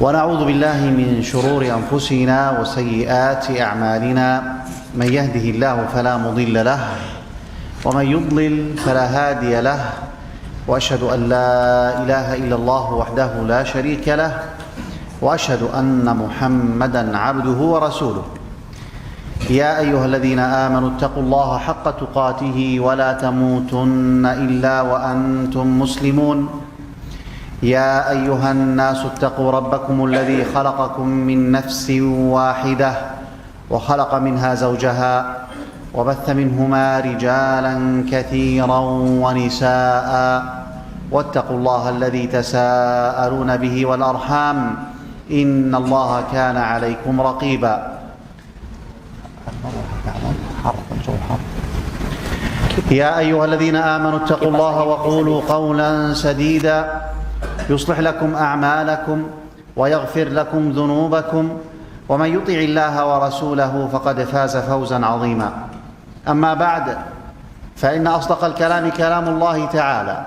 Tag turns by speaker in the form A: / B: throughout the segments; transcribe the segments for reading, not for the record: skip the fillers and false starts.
A: ونعوذ بالله من شرور أنفسنا وسيئات أعمالنا من يهده الله فلا مضل له ومن يضلل فلا هادي له وأشهد أن لا إله إلا الله وحده لا شريك له وأشهد أن محمدا عبده ورسوله يا أيها الذين آمنوا اتقوا الله حق تقاته ولا تموتن إلا وأنتم مسلمون يا أيها الناس اتقوا ربكم الذي خلقكم من نفس واحدة وخلق منها زوجها وبث منهما رجالا كثيرا ونساء واتقوا الله الذي تساءلون به والأرحام إن الله كان عليكم رقيبا يا أيها الذين آمنوا اتقوا الله وقولوا قولا سديدا يصلح لكم أعمالكم ويغفر لكم ذنوبكم ومن يطع الله ورسوله فقد فاز فوزا عظيما أما بعد فإن أصدق الكلام كلام الله تعالى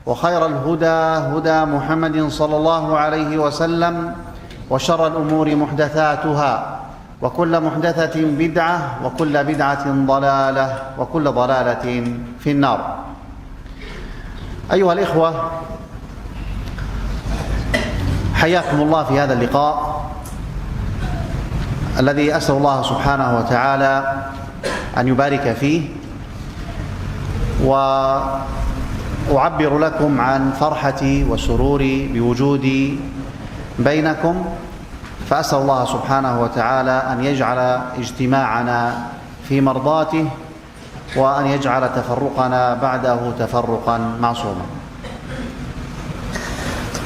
A: وخير الهدى هدى محمد صلى الله عليه وسلم وشر الأمور محدثاتها وكل محدثة بدعة وكل بدعة ضلالة وكل ضلالة في النار. أيها الإخوة، حياكم الله في هذا اللقاء الذي أسأل الله سبحانه وتعالى أن يبارك فيه، وأعبر لكم عن فرحتي وسروري بوجودي بينكم، فأسأل الله سبحانه وتعالى أن يجعل اجتماعنا في مرضاته وأن يجعل تفرقنا بعده تفرقا معصوما.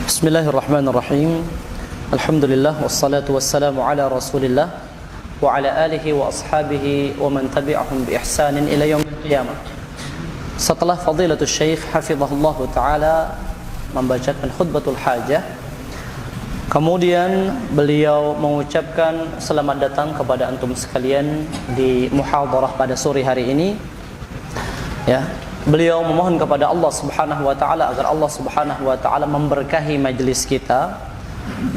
B: بسم الله الرحمن الرحيم. الحمد لله والصلاة والسلام على رسول الله وعلى آله وأصحابه ومن تبعهم بإحسان إلى يوم القيامة. Setelah Fadilatul Syekh hafizahullah taala membacakan khutbatul hajah, kemudian beliau mengucapkan selamat datang kepada antum sekalian di muhadharah pada sore hari ini. Ya, beliau memohon kepada Allah Subhanahu wa taala agar Allah Subhanahu wa taala memberkahi majelis kita,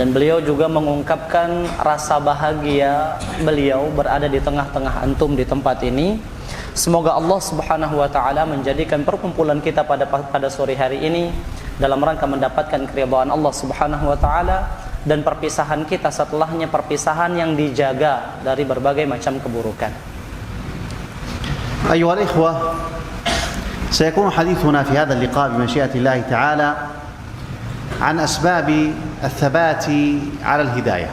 B: dan beliau juga mengungkapkan rasa bahagia beliau berada di tengah-tengah antum di tempat ini. Semoga Allah Subhanahu wa taala menjadikan perkumpulan kita pada sore hari ini dalam rangka mendapatkan keridhaan Allah Subhanahu wa taala, dan perpisahan kita setelahnya perpisahan yang dijaga dari berbagai macam keburukan.
A: أيها الإخوة، سيكون حديثنا في هذا اللقاء بمشيئة الله تعالى عن أسباب الثبات على الهداية.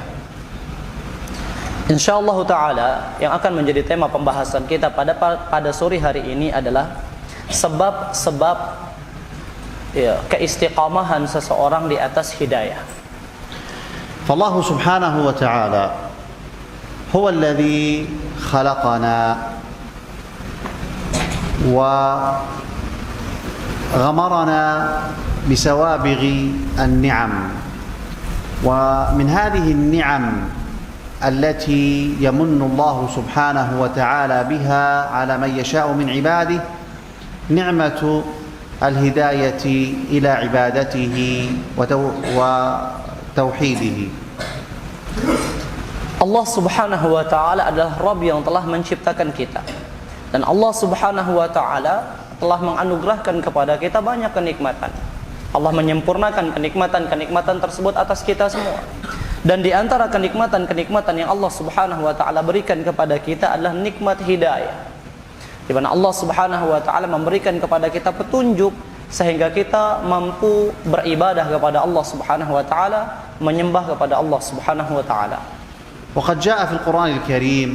B: Insyaallah taala yang akan menjadi tema pembahasan kita pada sore hari ini adalah sebab-sebab keistiqamahan seseorang di atas hidayah.
A: فالله سبحانه وتعالى هو الذي خلقنا وغمرنا بسوابغ النعم، ومن هذه النعم التي يمن الله سبحانه وتعالى بها على من يشاء من عباده نعمة الهداية إلى عبادته وتوحيده.
B: Allah Subhanahu wa taala adalah Rabb yang telah menciptakan kita, dan Allah Subhanahu wa taala telah menganugerahkan kepada kita banyak kenikmatan. Allah menyempurnakan kenikmatan-kenikmatan tersebut atas kita semua. Dan di antara kenikmatan-kenikmatan yang Allah Subhanahu wa taala berikan kepada kita adalah nikmat hidayah, di mana Allah Subhanahu wa taala memberikan kepada kita petunjuk sehingga kita mampu beribadah kepada Allah Subhanahu wa taala, menyembah kepada Allah Subhanahu wa taala.
A: وقد جاء في القرآن الكريم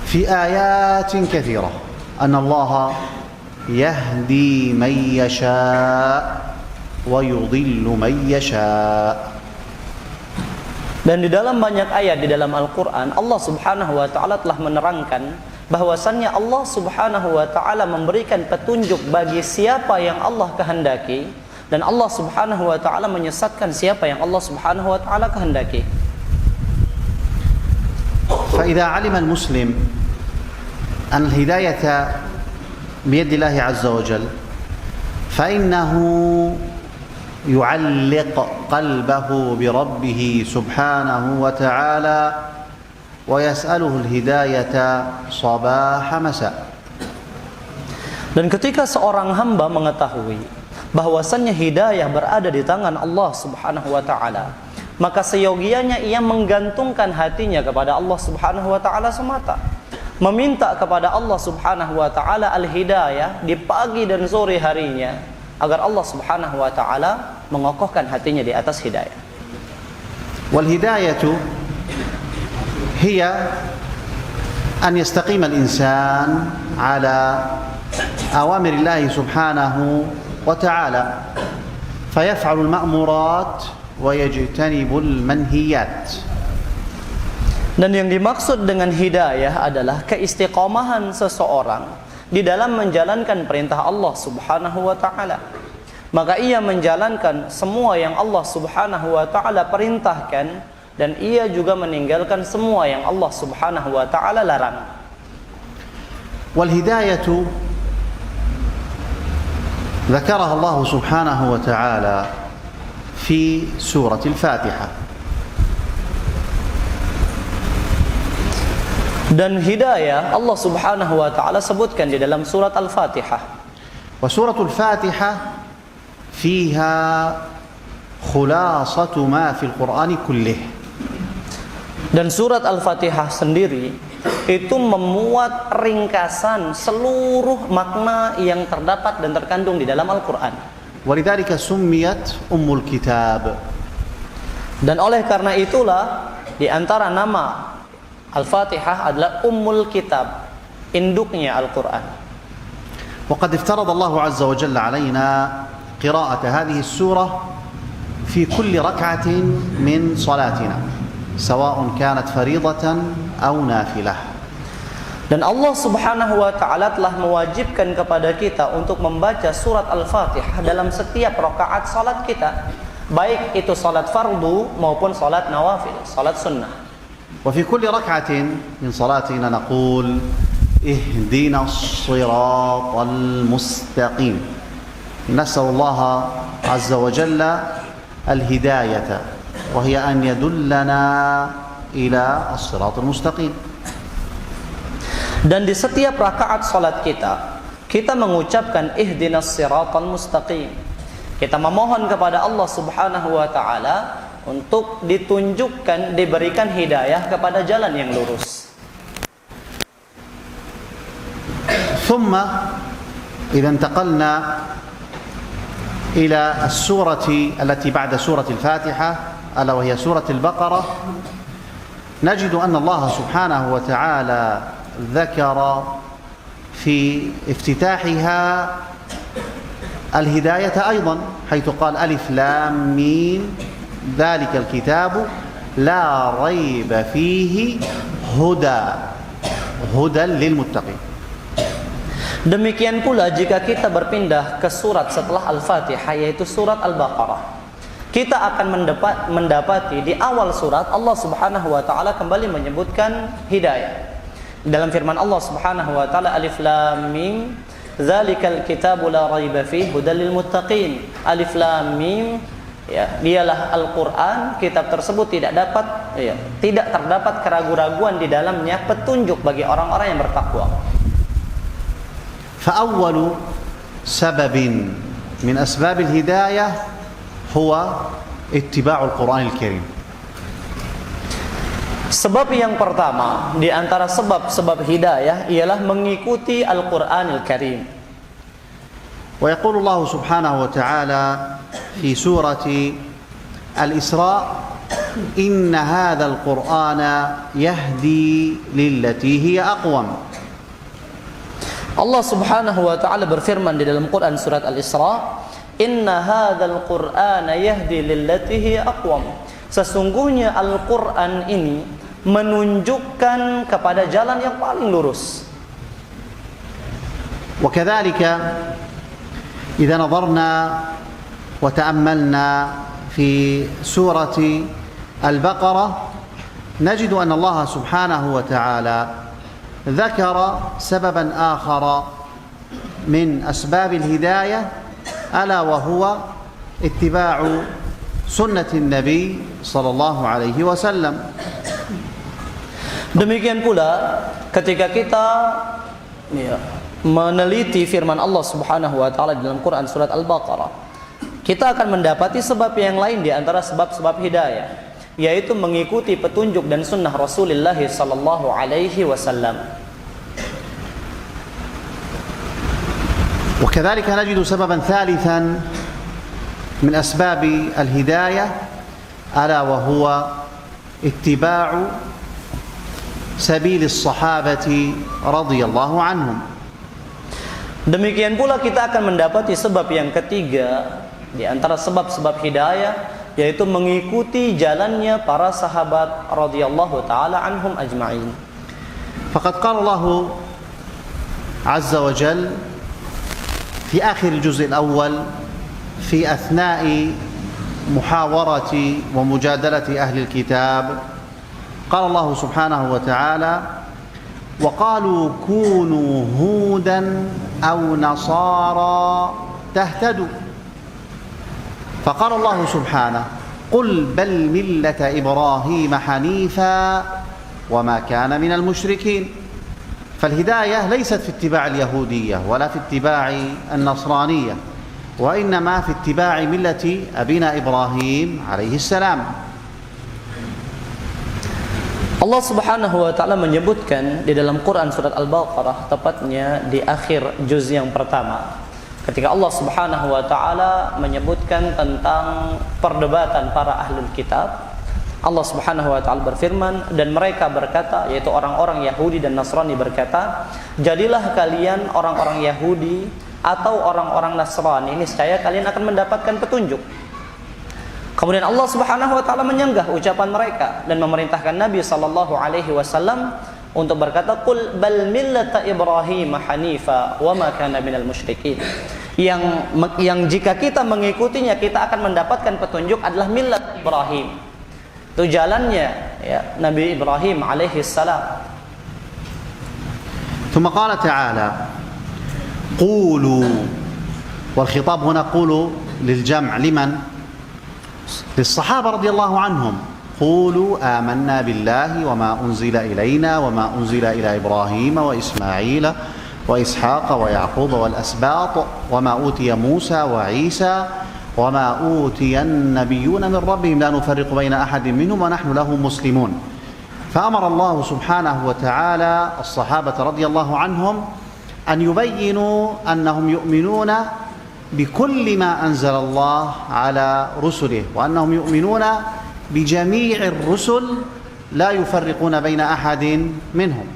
A: في آيات كثيرة أن الله يهدي من يشاء ويضل من يشاء.
B: Dan di dalam banyak ayat di dalam Al-Quran, Allah Subhanahu wa ta'ala telah menerangkan bahwasannya Allah Subhanahu wa ta'ala memberikan petunjuk bagi siapa yang Allah kehendaki, dan Allah Subhanahu wa ta'ala menyesatkan siapa yang Allah Subhanahu wa ta'ala kehendaki.
A: فإذا علم المسلم أن الهداية بيد الله عز وجل فإنه يعلق قلبه بربه سبحانه وتعالى ويسأله الهداية صباح مساء.
B: Dan ketika seorang hamba mengetahui bahwasannya hidayah berada di tangan Allah Subhanahu wa taala, maka seyogianya ia menggantungkan hatinya kepada Allah Subhanahu wa taala semata, meminta kepada Allah Subhanahu wa taala al-hidayah di pagi dan sore harinya, agar Allah Subhanahu wa taala mengokohkan hatinya di atas hidayah.
A: Wal hidayatu hiya an yastaqim al-insan ala awamir Allah Subhanahu wa ta'ala fayaf'alu al-ma'murat wa yajtanibu al-manhiyat.
B: Dan yang dimaksud dengan hidayah adalah keistiqomahan seseorang di dalam menjalankan perintah Allah Subhanahu wa taala. Maka ia menjalankan semua yang Allah Subhanahu wa taala perintahkan, dan ia juga meninggalkan semua yang Allah Subhanahu wa taala larang.
A: Wal hidayatu ذكرها الله سبحانه وتعالى في سورة الفاتحة.
B: Dan hidayah Allah Subhanahu wa taala sebutkan di dalam surat Al-Fatihah.
A: Wa suratul Fatihah fiha khulasatu ma fil Qur'ani kullih.
B: Dan surat Al-Fatihah sendiri itu memuat ringkasan seluruh makna yang terdapat dan terkandung di dalam Al-Qur'an.
A: Walidzalika summiyat ummul kitab.
B: Dan oleh karena itulah di antara nama Al-Fatihah adalah Ummul Kitab, induknya Al-Quran.
A: وقد افترض الله عز وجل علينا قراءة هذه السورة في كل ركعة من صلاتنا سواء كانت فريضة أو نافلة.
B: Dan Allah Subhanahu wa taala telah mewajibkan kepada kita untuk membaca surat Al-Fatihah dalam setiap rakaat salat kita, baik itu salat fardu maupun salat nawafil, salat sunnah.
A: وفي كل ركعة من صلاتنا نقول اهدنا الصراط المستقيم. نسأل الله عز وجل الهداية وهي أن يدلنا إلى الصراط المستقيم.
B: Dan di setiap rakaat salat kita mengucapkan ihdinas siratal mustaqim. Kita memohon kepada Allah Subhanahu wa taala untuk ditunjukkan, diberikan hidayah kepada jalan yang lurus.
A: ثم إذا انتقلنا إلى السورة التي بعد سورة الفاتحة ألا وهي سورة البقرة، نجد أن الله سبحانه وتعالى ذكر في افتتاحها الهداية أيضا، حيث قال ألف لام ميم ذلك الكتاب لا ريب فيه هدى للمتقين.
B: Demikian pula jika kita berpindah ke surat setelah Al-Fatihah, yaitu surat Al-Baqarah, kita akan mendapati di awal surat Allah Subhanahu wa taala kembali menyebutkan hidayah. Dalam firman Allah Subhanahu wa taala, Alif Lam Mim dzalikal kitabu la raiba fihi hudal lil muttaqin. Alif Lam Mim, ya, dialah Al-Qur'an, kitab tersebut tidak terdapat keraguan-raguan di dalamnya, petunjuk bagi orang-orang yang bertakwa.
A: فأول سبب من أسباب الهداية هو اتباع القرآن الكريم.
B: Sebab yang pertama di antara sebab-sebab hidayah ialah mengikuti Al-Qur'anil Karim.
A: ويقول الله سبحانه وتعالى في سورة الإسراء إن هذا القرآن يهدي للتي هي أقوم.
B: Allah Subhanahu wa taala berfirman di dalam Quran surat Al-Isra, "Inna hadzal Qur'ana yahdi lillati hiya aqwam." Sesungguhnya Al-Qur'an ini menunjukkan kepada jalan yang paling lurus.
A: وكذلك إذا نظرنا وتأملنا في سورة البقرة نجد أن الله سبحانه وتعالى ذكر سببا آخر من أسباب الهداية ألا وهو اتباع سنة النبي صلى الله عليه وسلم.
B: Demikian pula ketika kita meneliti firman Allah Subhanahu wa taala dalam Quran surat Al-Baqarah, kita akan mendapati sebab yang lain di antara sebab-sebab hidayah, yaitu mengikuti petunjuk dan sunnah Rasulullah sallallahu alaihi wasallam.
A: وكذلك نجد سببا ثالثا من أسباب الهداية ألا وهو اتباع سبيل الصحابة رضي الله عنهم.
B: Demikian pula kita akan mendapati sebab yang ketiga di antara sebab-sebab hidayah, yaitu mengikuti jalannya para sahabat radhiyallahu taala anhum ajma'in.
A: فقد قال الله عز وجل في آخر الجزء الأول في أثناء محاورة ومجادلة أهل الكتاب، قال الله سبحانه وتعالى: وقالوا كونوا هودا أو نصارى تهتدوا. فقال الله سبحانه: قل بل ملة إبراهيم حنيفا وما كان من المشركين. فالهداية ليست في اتباع اليهودية ولا في اتباع النصرانية، وإنما في اتباع ملة أبينا إبراهيم عليه السلام.
B: Allah Subhanahu wa taala menyebutkan di dalam Quran surat Al-Baqarah, tepatnya di akhir juz yang pertama, ketika Allah Subhanahu wa taala menyebutkan tentang perdebatan para ahlul kitab, Allah Subhanahu wa taala berfirman, dan mereka berkata, yaitu orang-orang Yahudi dan Nasrani berkata, jadilah kalian orang-orang Yahudi atau orang-orang Nasrani, niscaya kalian akan mendapatkan petunjuk. Kemudian Allah Subhanahu wa taala menyanggah ucapan mereka dan memerintahkan Nabi sallallahu alaihi wasallam untuk berkata, qul bal millata Ibrahim hanifa wa ma kana minal musyrikin. Yang jika kita mengikutinya kita akan mendapatkan petunjuk adalah millat Ibrahim. Itu jalannya ya Nabi Ibrahim alaihi salam.
A: ثم قال تعالى: قولوا، والخطاب هنا قولوا للجمع، لمن؟ للصحابة رضي الله عنهم. قولوا آمنا بالله وما أنزل إلينا وما أنزل إلى إبراهيم وإسماعيل وإسحاق ويعقوب والأسباط وما أوتي موسى وعيسى وما أوتي النبيون من ربهم لا نفرق بين أحد منهم ونحن له مسلمون. فأمر الله سبحانه وتعالى الصحابة رضي الله عنهم أن يبينوا أنهم يؤمنون بكل ما أنزل الله على رسله، وأنهم يؤمنون بجميع الرسل لا يفرقون بين أحد منهم.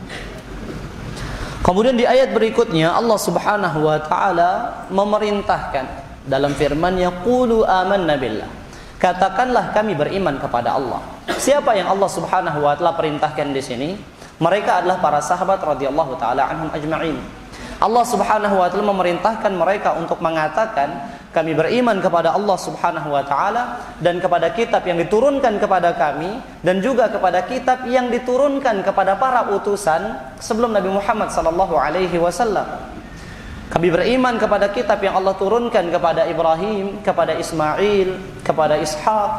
B: Kemudian di ayat berikutnya Allah Subhanahu wa taala memerintahkan dalam firman-Nya, qulu amanna billah, katakanlah kami beriman kepada Allah. Siapa yang Allah Subhanahu wa taala perintahkan di sini? Mereka adalah para sahabat radhiyallahu taala anhum ajma'in. Allah Subhanahu wa taala memerintahkan mereka untuk mengatakan, kami beriman kepada Allah Subhanahu wa taala dan kepada kitab yang diturunkan kepada kami, dan juga kepada kitab yang diturunkan kepada para utusan sebelum Nabi Muhammad sallallahu alaihi wasallam. Kami beriman kepada kitab yang Allah turunkan kepada Ibrahim, kepada Ismail, kepada Ishak,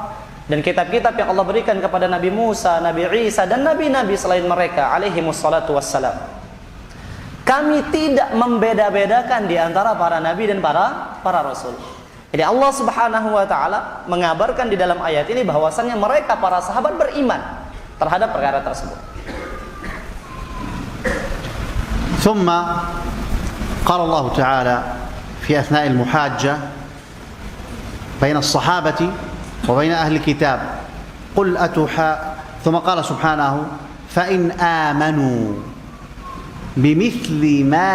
B: dan kitab-kitab yang Allah berikan kepada Nabi Musa, Nabi Isa, dan nabi-nabi selain mereka alaihimus salatu wassalam. Kami tidak membeda-bedakan di antara para nabi dan para rasul. Jadi Allah Subhanahu wa taala mengabarkan di dalam ayat ini bahwasannya mereka para sahabat beriman terhadap perkara tersebut.
A: ثم قال الله تعالى في أثناء المحاجة بين الصحابة وبين أهل الكتاب ثم قال سبحانه: فإن آمنوا بمثل ما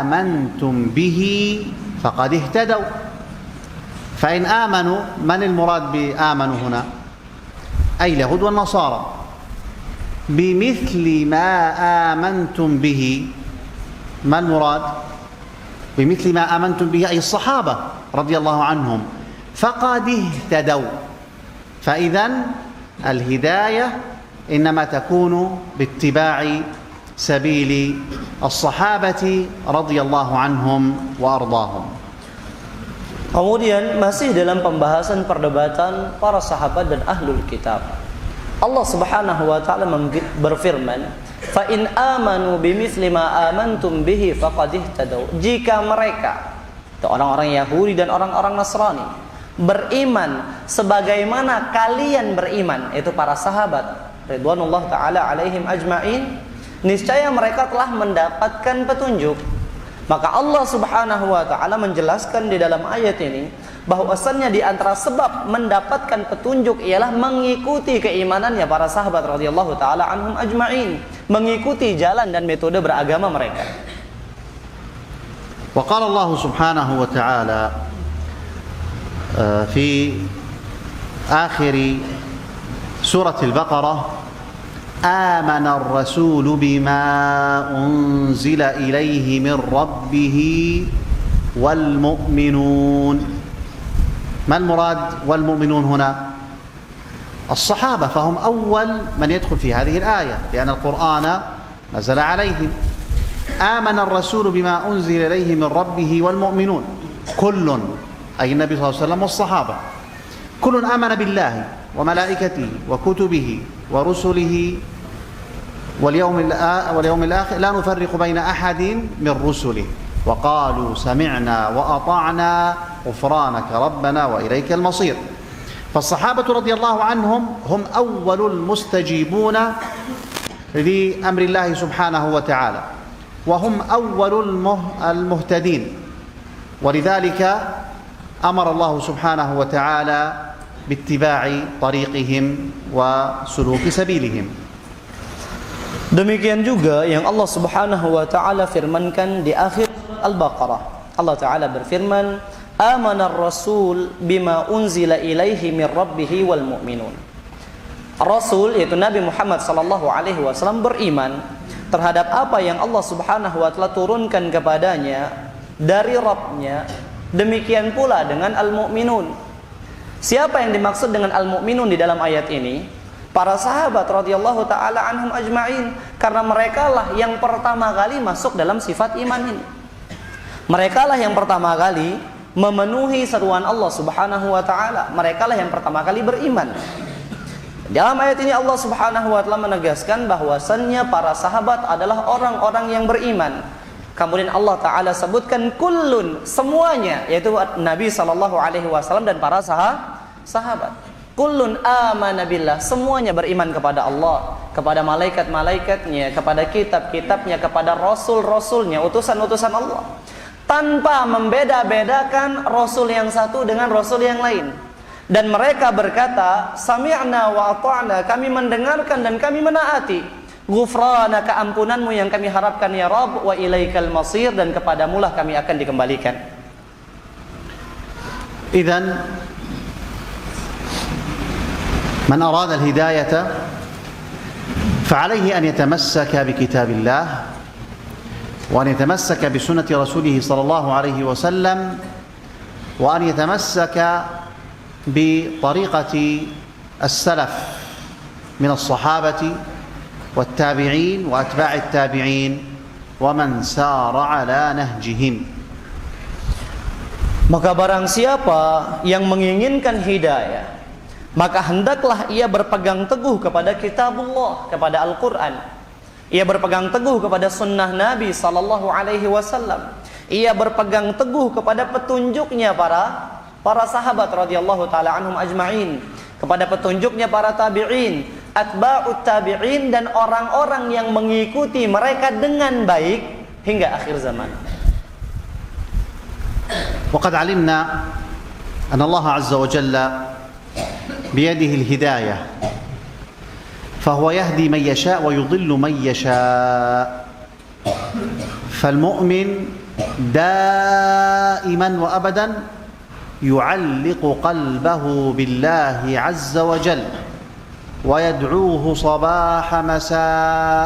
A: آمنتم به فقد اهتدوا. فإن آمنوا، من المراد بآمنوا هنا؟ أي اليهود والنصارى. بمثل ما آمنتم به، ما المراد؟ بمثل ما آمنتم به أي الصحابة رضي الله عنهم، فقد اهتدوا. فإذن الهداية إنما تكون باتباع سبيل الصحابة رضي الله عنهم وأرضاهم.
B: Kemudian masih dalam pembahasan perdebatan para sahabat dan ahlul kitab, Allah Subhanahu wa taala berfirman, "Fa in amanu bimithli ma amantum bihi faqad ihtadaw." Jika mereka, itu orang-orang Yahudi dan orang-orang Nasrani, beriman sebagaimana kalian beriman, itu para sahabat ridwanullah taala alaihim ajmain, niscaya mereka telah mendapatkan petunjuk. Maka Allah Subhanahu wa taala menjelaskan di dalam ayat ini bahwasannya di antara sebab mendapatkan petunjuk ialah mengikuti keimanannya para sahabat radhiyallahu taala anhum ajmain, mengikuti jalan dan metode beragama mereka.
A: Wa qala Allah Subhanahu wa taala fi akhir surah Al-Baqarah, آمن الرسول بما أنزل إليه من ربه والمؤمنون. ما المراد والمؤمنون هنا؟ الصحابة، فهم أول من يدخل في هذه الآية لأن القرآن نزل عليهم. آمن الرسول بما أنزل إليه من ربه والمؤمنون، كل أي النبي صلى الله عليه وسلم والصحابة، كل آمن بالله وملائكته وكتبه ورسله واليوم الآخر لا نفرق بين أحد من رسله وقالوا سمعنا وأطعنا غفرانك ربنا وإليك المصير. فالصحابة رضي الله عنهم هم أول المستجيبون لأمر الله سبحانه وتعالى، وهم أول المهتدين، ولذلك أمر الله سبحانه وتعالى باتباع طريقهم وسلوك سبيلهم.
B: Demikian juga yang Allah Subhanahu wa taala firmankan di akhir Al-Baqarah. Allah taala berfirman, "Amanar rasul bima unzila ilaihi mir rabbih wal mu'minun." Rasul yaitu Nabi Muhammad sallallahu alaihi wasallam beriman terhadap apa yang Allah Subhanahu wa taala turunkan kepadanya dari Rabb-nya. Demikian pula dengan al-mu'minun. Siapa yang dimaksud dengan al-mu'minun di dalam ayat ini? Para sahabat radhiyallahu taala anhum ajma'in, karena merekalah yang pertama kali masuk dalam sifat iman ini. Merekalah yang pertama kali memenuhi seruan Allah Subhanahu wa taala. Merekalah yang pertama kali beriman. Dalam ayat ini Allah Subhanahu wa taala menegaskan bahwasannya para sahabat adalah orang-orang yang beriman. Kemudian Allah taala sebutkan kullun, semuanya, yaitu Nabi sallallahu alaihi wasallam dan para sahabat. Kullun amana billah, semuanya beriman kepada Allah, kepada malaikat-malaikatnya, kepada kitab-kitabnya, kepada rasul-rasulnya, utusan-utusan Allah, tanpa membeda-bedakan rasul yang satu dengan rasul yang lain. Dan mereka berkata, sami'na wa ata'na, kami mendengarkan dan kami menaati. Ghufranaka, ampunanmu yang kami harapkan ya Rabb, wa ilaikal masir, dan kepadamulah kami akan dikembalikan.
A: Idzan من أراد الهداية فعليه أن يتمسك بكتاب الله وأن يتمسك بسنة رسوله صلى الله عليه وسلم وأن يتمسك بطريقة السلف من الصحابة والتابعين وأتباع التابعين ومن سار على نهجهم.
B: Maka barang siapa yang menginginkan hidayah, maka hendaklah ia berpegang teguh kepada kitabullah, kepada Al-Quran. Ia berpegang teguh kepada sunnah Nabi sallallahu alaihi wasallam. Ia berpegang teguh kepada petunjuknya para sahabat radhiyallahu taala anhum ajma'in, kepada petunjuknya para tabi'in, atba'ut tabi'in, dan orang-orang yang mengikuti mereka dengan baik hingga akhir zaman.
A: وقد علمنا أن الله عز وجل بيده الهداية، فهو يهدي من يشاء ويضل من يشاء. فالمؤمن دائما وأبدا يعلق قلبه بالله عز وجل ويدعوه صباح مساء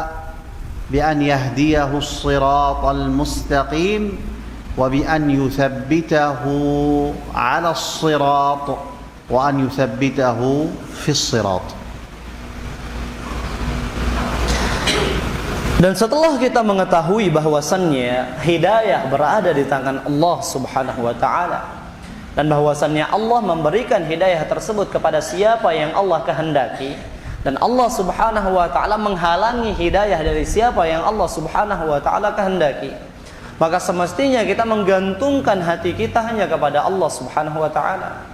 A: بأن يهديه الصراط المستقيم وبأن يثبته على الصراط وأن يثبته في الصراط.
B: Dan setelah kita mengetahui bahwasannya hidayah berada di tangan Allah Subhanahu wa taala, dan bahwasannya Allah memberikan hidayah tersebut kepada siapa yang Allah kehendaki, dan Allah Subhanahu wa taala menghalangi hidayah dari siapa yang Allah Subhanahu wa taala kehendaki, maka semestinya kita menggantungkan hati kita hanya kepada Allah Subhanahu wa taala.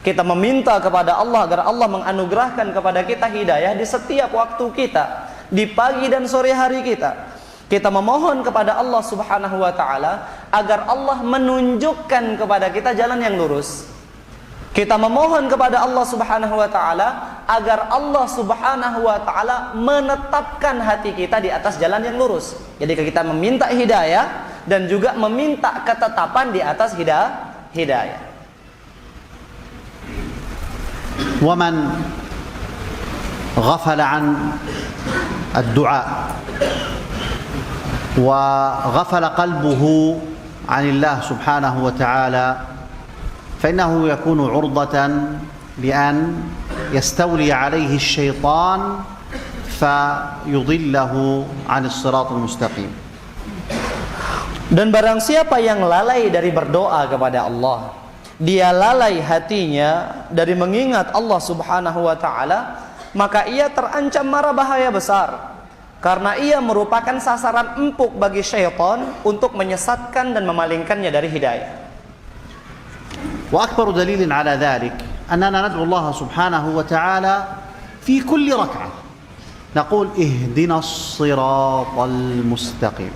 B: Kita meminta kepada Allah agar Allah menganugerahkan kepada kita hidayah di setiap waktu kita, di pagi dan sore hari kita. Kita memohon kepada Allah Subhanahu wa taala agar Allah menunjukkan kepada kita jalan yang lurus. Kita memohon kepada Allah Subhanahu wa taala agar Allah Subhanahu wa taala menetapkan hati kita di atas jalan yang lurus. Jadi kita meminta hidayah dan juga meminta ketetapan di atas hidayah.
A: ومن غفل عن الدعاء وغفل قلبه عن الله سبحانه وتعالى فإنه يكون عرضة لأن يستولي عليه الشيطان فيضله عن الصراط المستقيم.
B: Dan barang siapa yang lalai dari berdoa kepada Allah, dia lalai hatinya dari mengingat Allah Subhanahu wa taala, maka ia terancam mara bahaya besar. Karena ia merupakan sasaran empuk bagi syaitan untuk menyesatkan dan memalingkannya dari hidayah.
A: وأكبر دليل على ذلك أننا ندعو الله سبحانه وتعالى في كل ركعة نقول اهدنا الصراط المستقيم.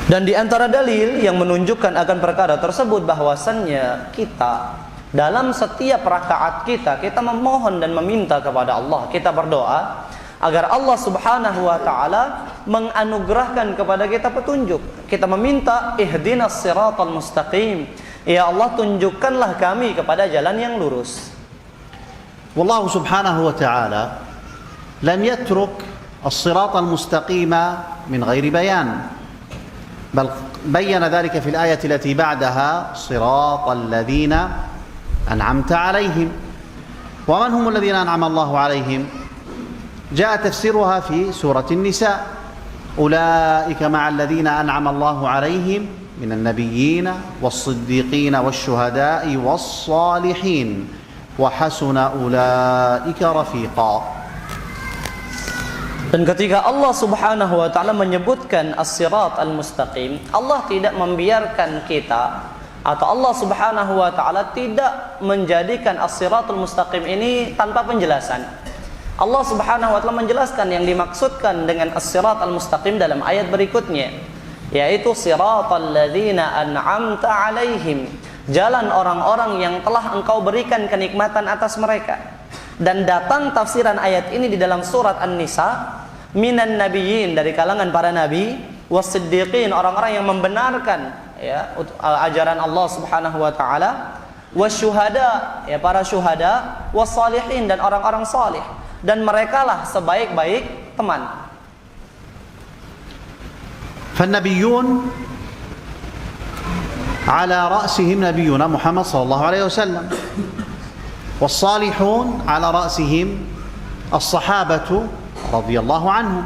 B: Dan di antara dalil yang menunjukkan akan perkara tersebut bahwasannya kita dalam setiap rakaat kita memohon dan meminta kepada Allah, kita berdoa agar Allah Subhanahu wa taala menganugerahkan kepada kita petunjuk. Kita meminta ihdinas siratal mustaqim. Ya Allah, tunjukkanlah kami kepada jalan yang lurus.
A: والله سبحانه وتعالى لم يترك الصراط المستقيم من غير بيان، بل بين ذلك في الآية التي بعدها صراط الذين أنعمت عليهم. ومن هم الذين أنعم الله عليهم؟ جاء تفسيرها في سورة النساء أولئك مع الذين أنعم الله عليهم من النبيين والصديقين والشهداء والصالحين وحسن أولئك رفيقا.
B: Dan ketika Allah Subhanahu wa taala menyebutkan as-sirat al-mustaqim, Allah tidak membiarkan kita, atau Allah Subhanahu wa taala tidak menjadikan as-siratul mustaqim ini tanpa penjelasan. Allah Subhanahu wa taala menjelaskan yang dimaksudkan dengan as-sirat al-mustaqim dalam ayat berikutnya, yaitu siratal ladzina an'amta 'alaihim, jalan orang-orang yang telah Engkau berikan kenikmatan atas mereka. Dan datang tafsiran ayat ini di dalam surat An-Nisa, minan nabiyyin, dari kalangan para nabi, was-siddiqin, orang-orang yang membenarkan ya ajaran Allah Subhanahu wa taala, wasyuhada, ya para syuhada, was-salihin, dan orang-orang salih, dan merekalah sebaik-baik teman.
A: فالنبيون على رأسهم نبينا محمد صلى الله عليه وسلم، والصالحون على رأسهم الصحابة رضي الله عنهم.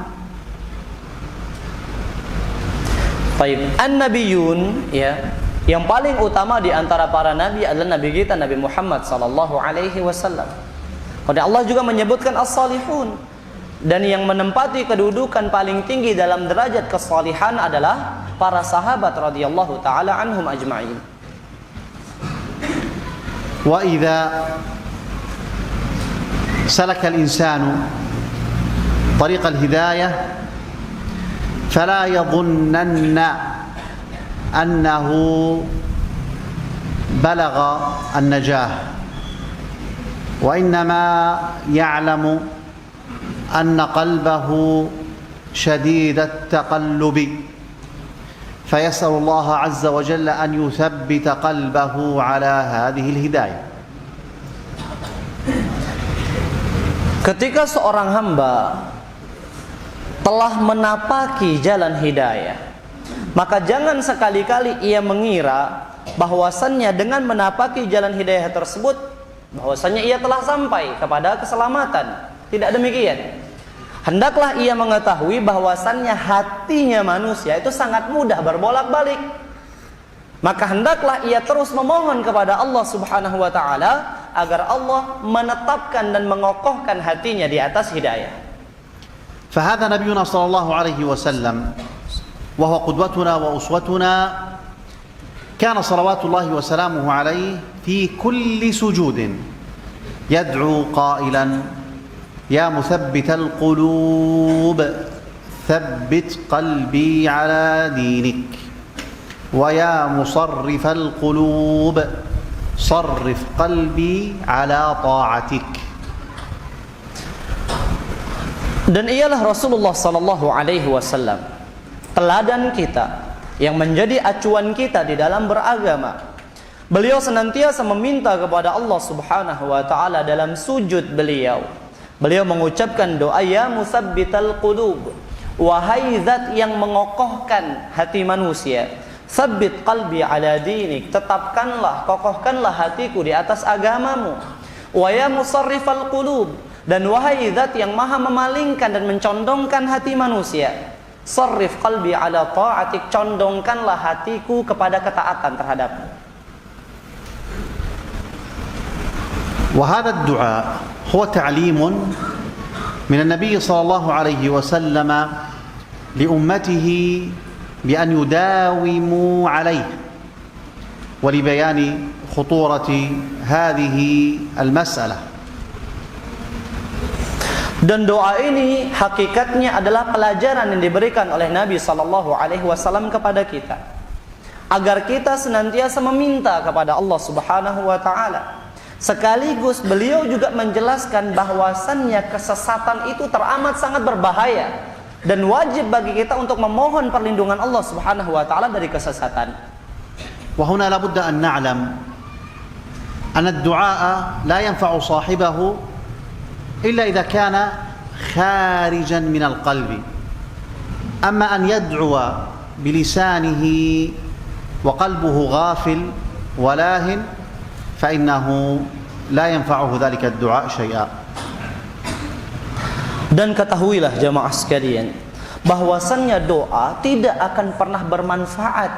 B: Baik, an-nabiyun, ya, yang paling utama di antara para nabi adalah nabi kita Nabi Muhammad sallallahu alaihi wasallam. Kemudian Allah juga menyebutkan as-salihun, dan yang menempati kedudukan paling tinggi dalam derajat kesalihan adalah para sahabat radhiyallahu taala anhum ajma'in.
A: Wa idza salaka al-insanu طريق الهداية فلا يظنن أنه بلغ النجاة، وإنما يعلم أن قلبه شديد التقلب، فيسأل الله عز وجل أن يثبت قلبه على هذه الهداية.
B: Ketika seorang hamba telah menapaki jalan hidayah, maka jangan sekali-kali ia mengira bahwasannya dengan menapaki jalan hidayah tersebut bahwasannya ia telah sampai kepada keselamatan. Tidak demikian. Hendaklah ia mengetahui bahwasannya hatinya manusia itu sangat mudah berbolak-balik. maka hendaklah ia terus memohon kepada Allah Subhanahu wa taala agar Allah menetapkan dan mengokohkan hatinya di atas hidayah.
A: فهذا نبينا صلى الله عليه وسلم وهو قدوتنا وأسوتنا كان صلوات الله وسلامه عليه في كل سجود يدعو قائلا يا مثبت القلوب ثبت قلبي على دينك ويا مصرف القلوب صرف قلبي على طاعتك.
B: Dan ialah Rasulullah sallallahu alaihi wasallam teladan kita yang menjadi acuan kita di dalam beragama. Beliau senantiasa meminta kepada Allah Subhanahu wa taala dalam sujud beliau. Beliau mengucapkan doa ya musabbital qulub, wahai zat yang mengokohkan hati manusia. Sabbit qalbi ala dinik, tetapkanlah, kokohkanlah hatiku di atas agamamu. Wa ya musarrifal qulub, dan wahai zat yang maha memalingkan dan mencondongkan hati manusia. Sarrif qalbi ala ta'atik, condongkanlah hatiku kepada ketaatan terhadapmu.
A: وهذا الدعاء هو تعليم من النبي صلى الله عليه وسلم لأمته بأن يداوموا عليه ولبيان خطورة هذه المسألة.
B: Dan doa ini hakikatnya adalah pelajaran yang diberikan oleh Nabi sallallahu alaihi wasallam kepada kita agar kita senantiasa meminta kepada Allah Subhanahu wa taala. Sekaligus beliau juga menjelaskan bahwasannya kesesatan itu teramat sangat berbahaya dan wajib bagi kita untuk memohon perlindungan Allah Subhanahu wa taala dari kesesatan.
A: Wa huna la budda an na'lam an ad-du'a la yanfa'u sahibahu illa idza kana kharijan min al-qalbi. Amma an yad'uwa bilisanihi wa qalbuhu ghafil wa lahin فإنه لا ينفعه ذلك الدعاء شيئا.
B: Dan ketahuilah jamaah sekalian, bahwasannya doa tidak akan pernah bermanfaat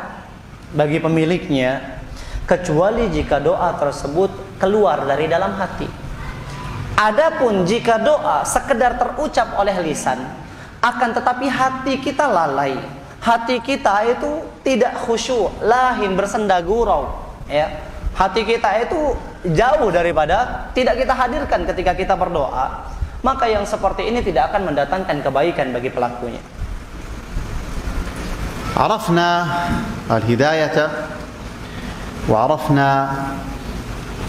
B: bagi pemiliknya kecuali jika doa tersebut keluar dari dalam hati. Adapun jika doa sekedar terucap oleh lisan, akan tetapi hati kita lalai, hati kita itu tidak khusyuk, lahin, bersenda gurau, ya. Hati kita itu jauh daripada tidak kita hadirkan ketika kita berdoa, maka yang seperti ini tidak akan mendatangkan kebaikan bagi pelakunya.
A: عرفنا الهداية وعرفنا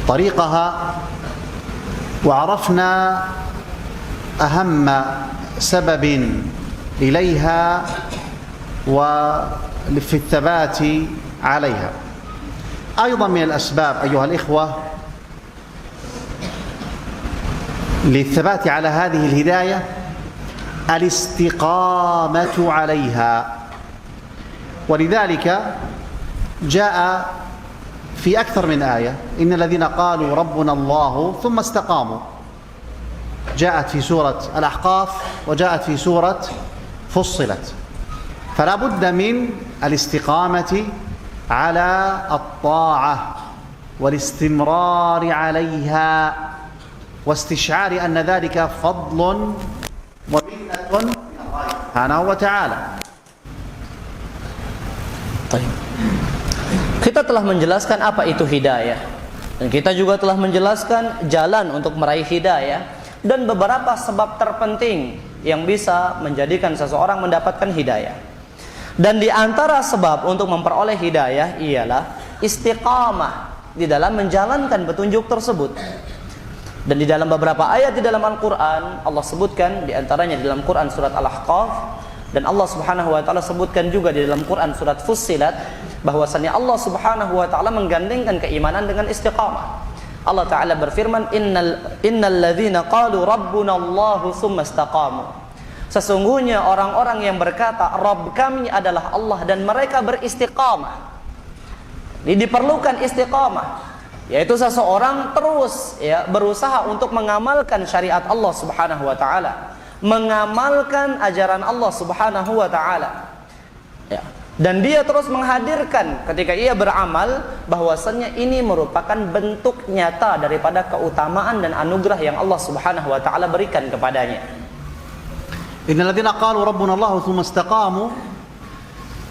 A: طريقها وعرفنا أهم سبب إليها وفي الثبات عليها. أيضا من الأسباب أيها الإخوة للثبات على هذه الهداية الاستقامة عليها، ولذلك جاء في أكثر من آية إن الذين قالوا ربنا الله ثم استقاموا، جاءت في سورة الأحقاف وجاءت في سورة فصلت. فلا بد من الاستقامة على الطاعة والاستمرار عليها واستشعار أن ذلك فضل ومنة من الله سبحانه وتعالى.
B: Kita telah menjelaskan apa itu hidayah, dan kita juga telah menjelaskan jalan untuk meraih hidayah dan beberapa sebab terpenting yang bisa menjadikan seseorang mendapatkan hidayah. Dan di antara sebab untuk memperoleh hidayah ialah istiqamah di dalam menjalankan petunjuk tersebut. Dan di dalam beberapa ayat di dalam Al-Quran Allah sebutkan, di antaranya di dalam Quran surat Al-Ahqaf, dan Allah Subhanahu wa taala sebutkan juga di dalam Quran surat Fussilat, bahwasannya Allah Subhanahu wa taala menggandengkan keimanan dengan istiqamah. Allah taala berfirman, innal ladzina qalu rabbuna Allahu tsumma istaqamu. Sesungguhnya orang-orang yang berkata Rabb kami adalah Allah dan mereka beristiqamah. Ini diperlukan istiqamah, yaitu seseorang terus berusaha untuk mengamalkan syariat Allah Subhanahu wa taala, mengamalkan ajaran Allah Subhanahu wa taala. Ya. Dan dia terus menghadirkan ketika ia beramal bahwasannya ini merupakan bentuk nyata daripada keutamaan dan anugerah yang Allah Subhanahu wa taala berikan kepadanya.
A: Innal ladzina qalu rabbuna Allah thumma istaqamu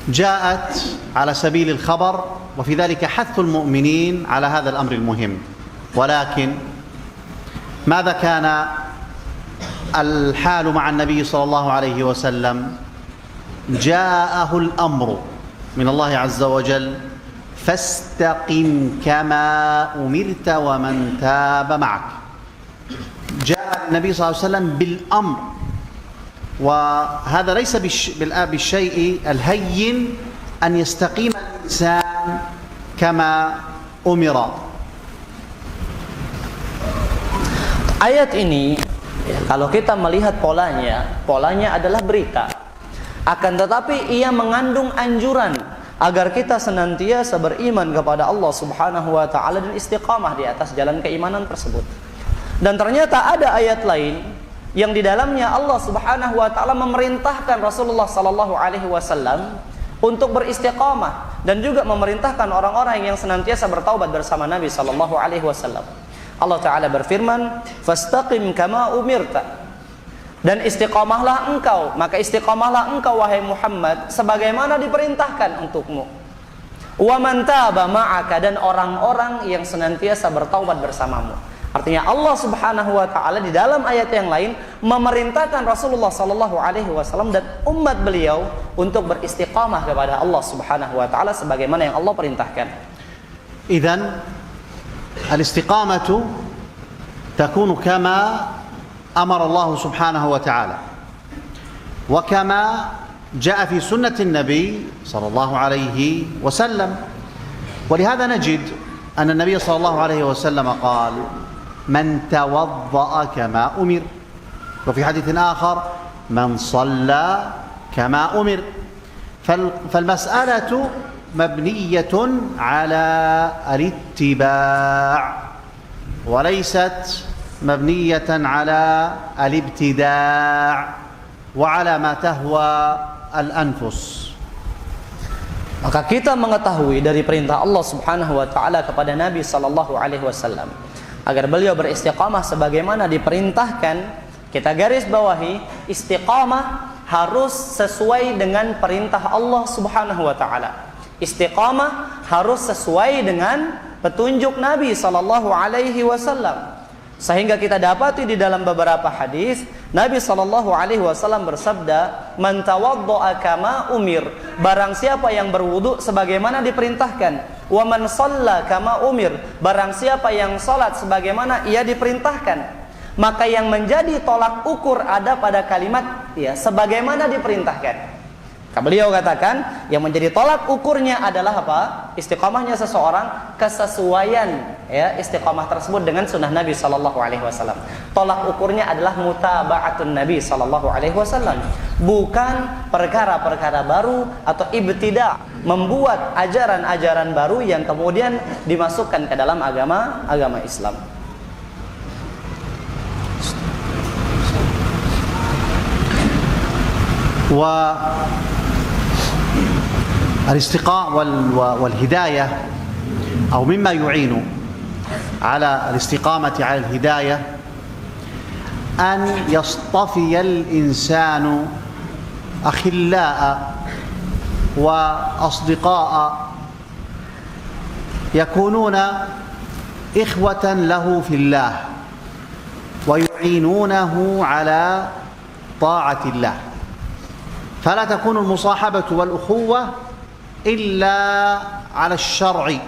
A: جاءت على سبيل الخبر وفي ذلك حث المؤمنين على هذا الأمر المهم. ولكن ماذا كان الحال مع النبي صلى الله عليه وسلم؟ جاءه الأمر من الله عز وجل فاستقم كما أمرت ومن تاب معك. جاء النبي صلى الله عليه وسلم بالأمر، وهذا ليس بالشيء الهين أن يستقيم الإنسان كما أمر.
B: Ayat ini kalau kita melihat polanya adalah berita. Akan tetapi ia mengandung anjuran agar kita senantiasa beriman kepada Allah Subhanahu wa taala dan istiqamah di atas jalan keimanan tersebut. Dan ternyata ada ayat lain yang di dalamnya Allah Subhanahu wa taala memerintahkan Rasulullah sallallahu alaihi wasallam untuk beristiqamah dan juga memerintahkan orang-orang yang senantiasa bertaubat bersama Nabi sallallahu alaihi wasallam. Allah taala berfirman, "Fastaqim kama umirta." Dan istiqamahlah engkau, maka istiqamahlah engkau wahai Muhammad sebagaimana diperintahkan untukmu. Wa man taba ma'aka, dan orang-orang yang senantiasa bertaubat bersamamu. Artinya Allah Subhanahu wa taala di dalam ayat yang lain memerintahkan Rasulullah sallallahu alaihi wasallam dan umat beliau untuk beristiqamah kepada Allah Subhanahu wa taala sebagaimana yang Allah perintahkan.
A: Idzan al-istiqamatu takunu kama أمر الله سبحانه وتعالى وكما جاء في سنة النبي صلى الله عليه وسلم. ولهذا نجد أن النبي صلى الله عليه وسلم قال: من توضأ كما أمر. وفي حديث آخر: من صلى كما أمر. فالمسألة مبنية على الاتباع وليست مبنية على الابتداع وعلى ما تهوى الأنفس.
B: Maka kita mengetahui dari perintah Allah Subhanahu wa taala kepada Nabi sallallahu alaihi wasallam agar beliau beristiqamah sebagaimana diperintahkan. Kita garis bawahi, istiqamah harus sesuai dengan perintah Allah Subhanahu wa taala. Istiqamah harus sesuai dengan petunjuk Nabi sallallahu alaihi wasallam. Sehingga kita dapati di dalam beberapa hadis Nabi sallallahu alaihi wasallam bersabda, "Man tawaddaa kama umir." Barang siapa yang berwudu sebagaimana diperintahkan. "Wa man shalla kama umir." Barang siapa yang salat sebagaimana ia diperintahkan. Maka yang menjadi tolak ukur ada pada kalimat ya sebagaimana diperintahkan. Beliau katakan yang menjadi tolak ukurnya adalah apa? Istiqamahnya seseorang, kesesuaian ya istiqamah tersebut dengan sunnah Nabi sallallahu alaihi wasallam. Tolak ukurnya adalah mutaba'atun Nabi sallallahu alaihi wasallam, bukan perkara-perkara baru atau ibtida', membuat ajaran-ajaran baru yang kemudian dimasukkan ke dalam agama Islam.
A: والاستقاء والهداية أو مما يعين على الاستقامة على الهداية أن يصطفي الإنسان أخلاء وأصدقاء يكونون إخوة له في الله ويعينونه على طاعة الله. فلا تكون المصاحبة والأخوة إلا على الشرع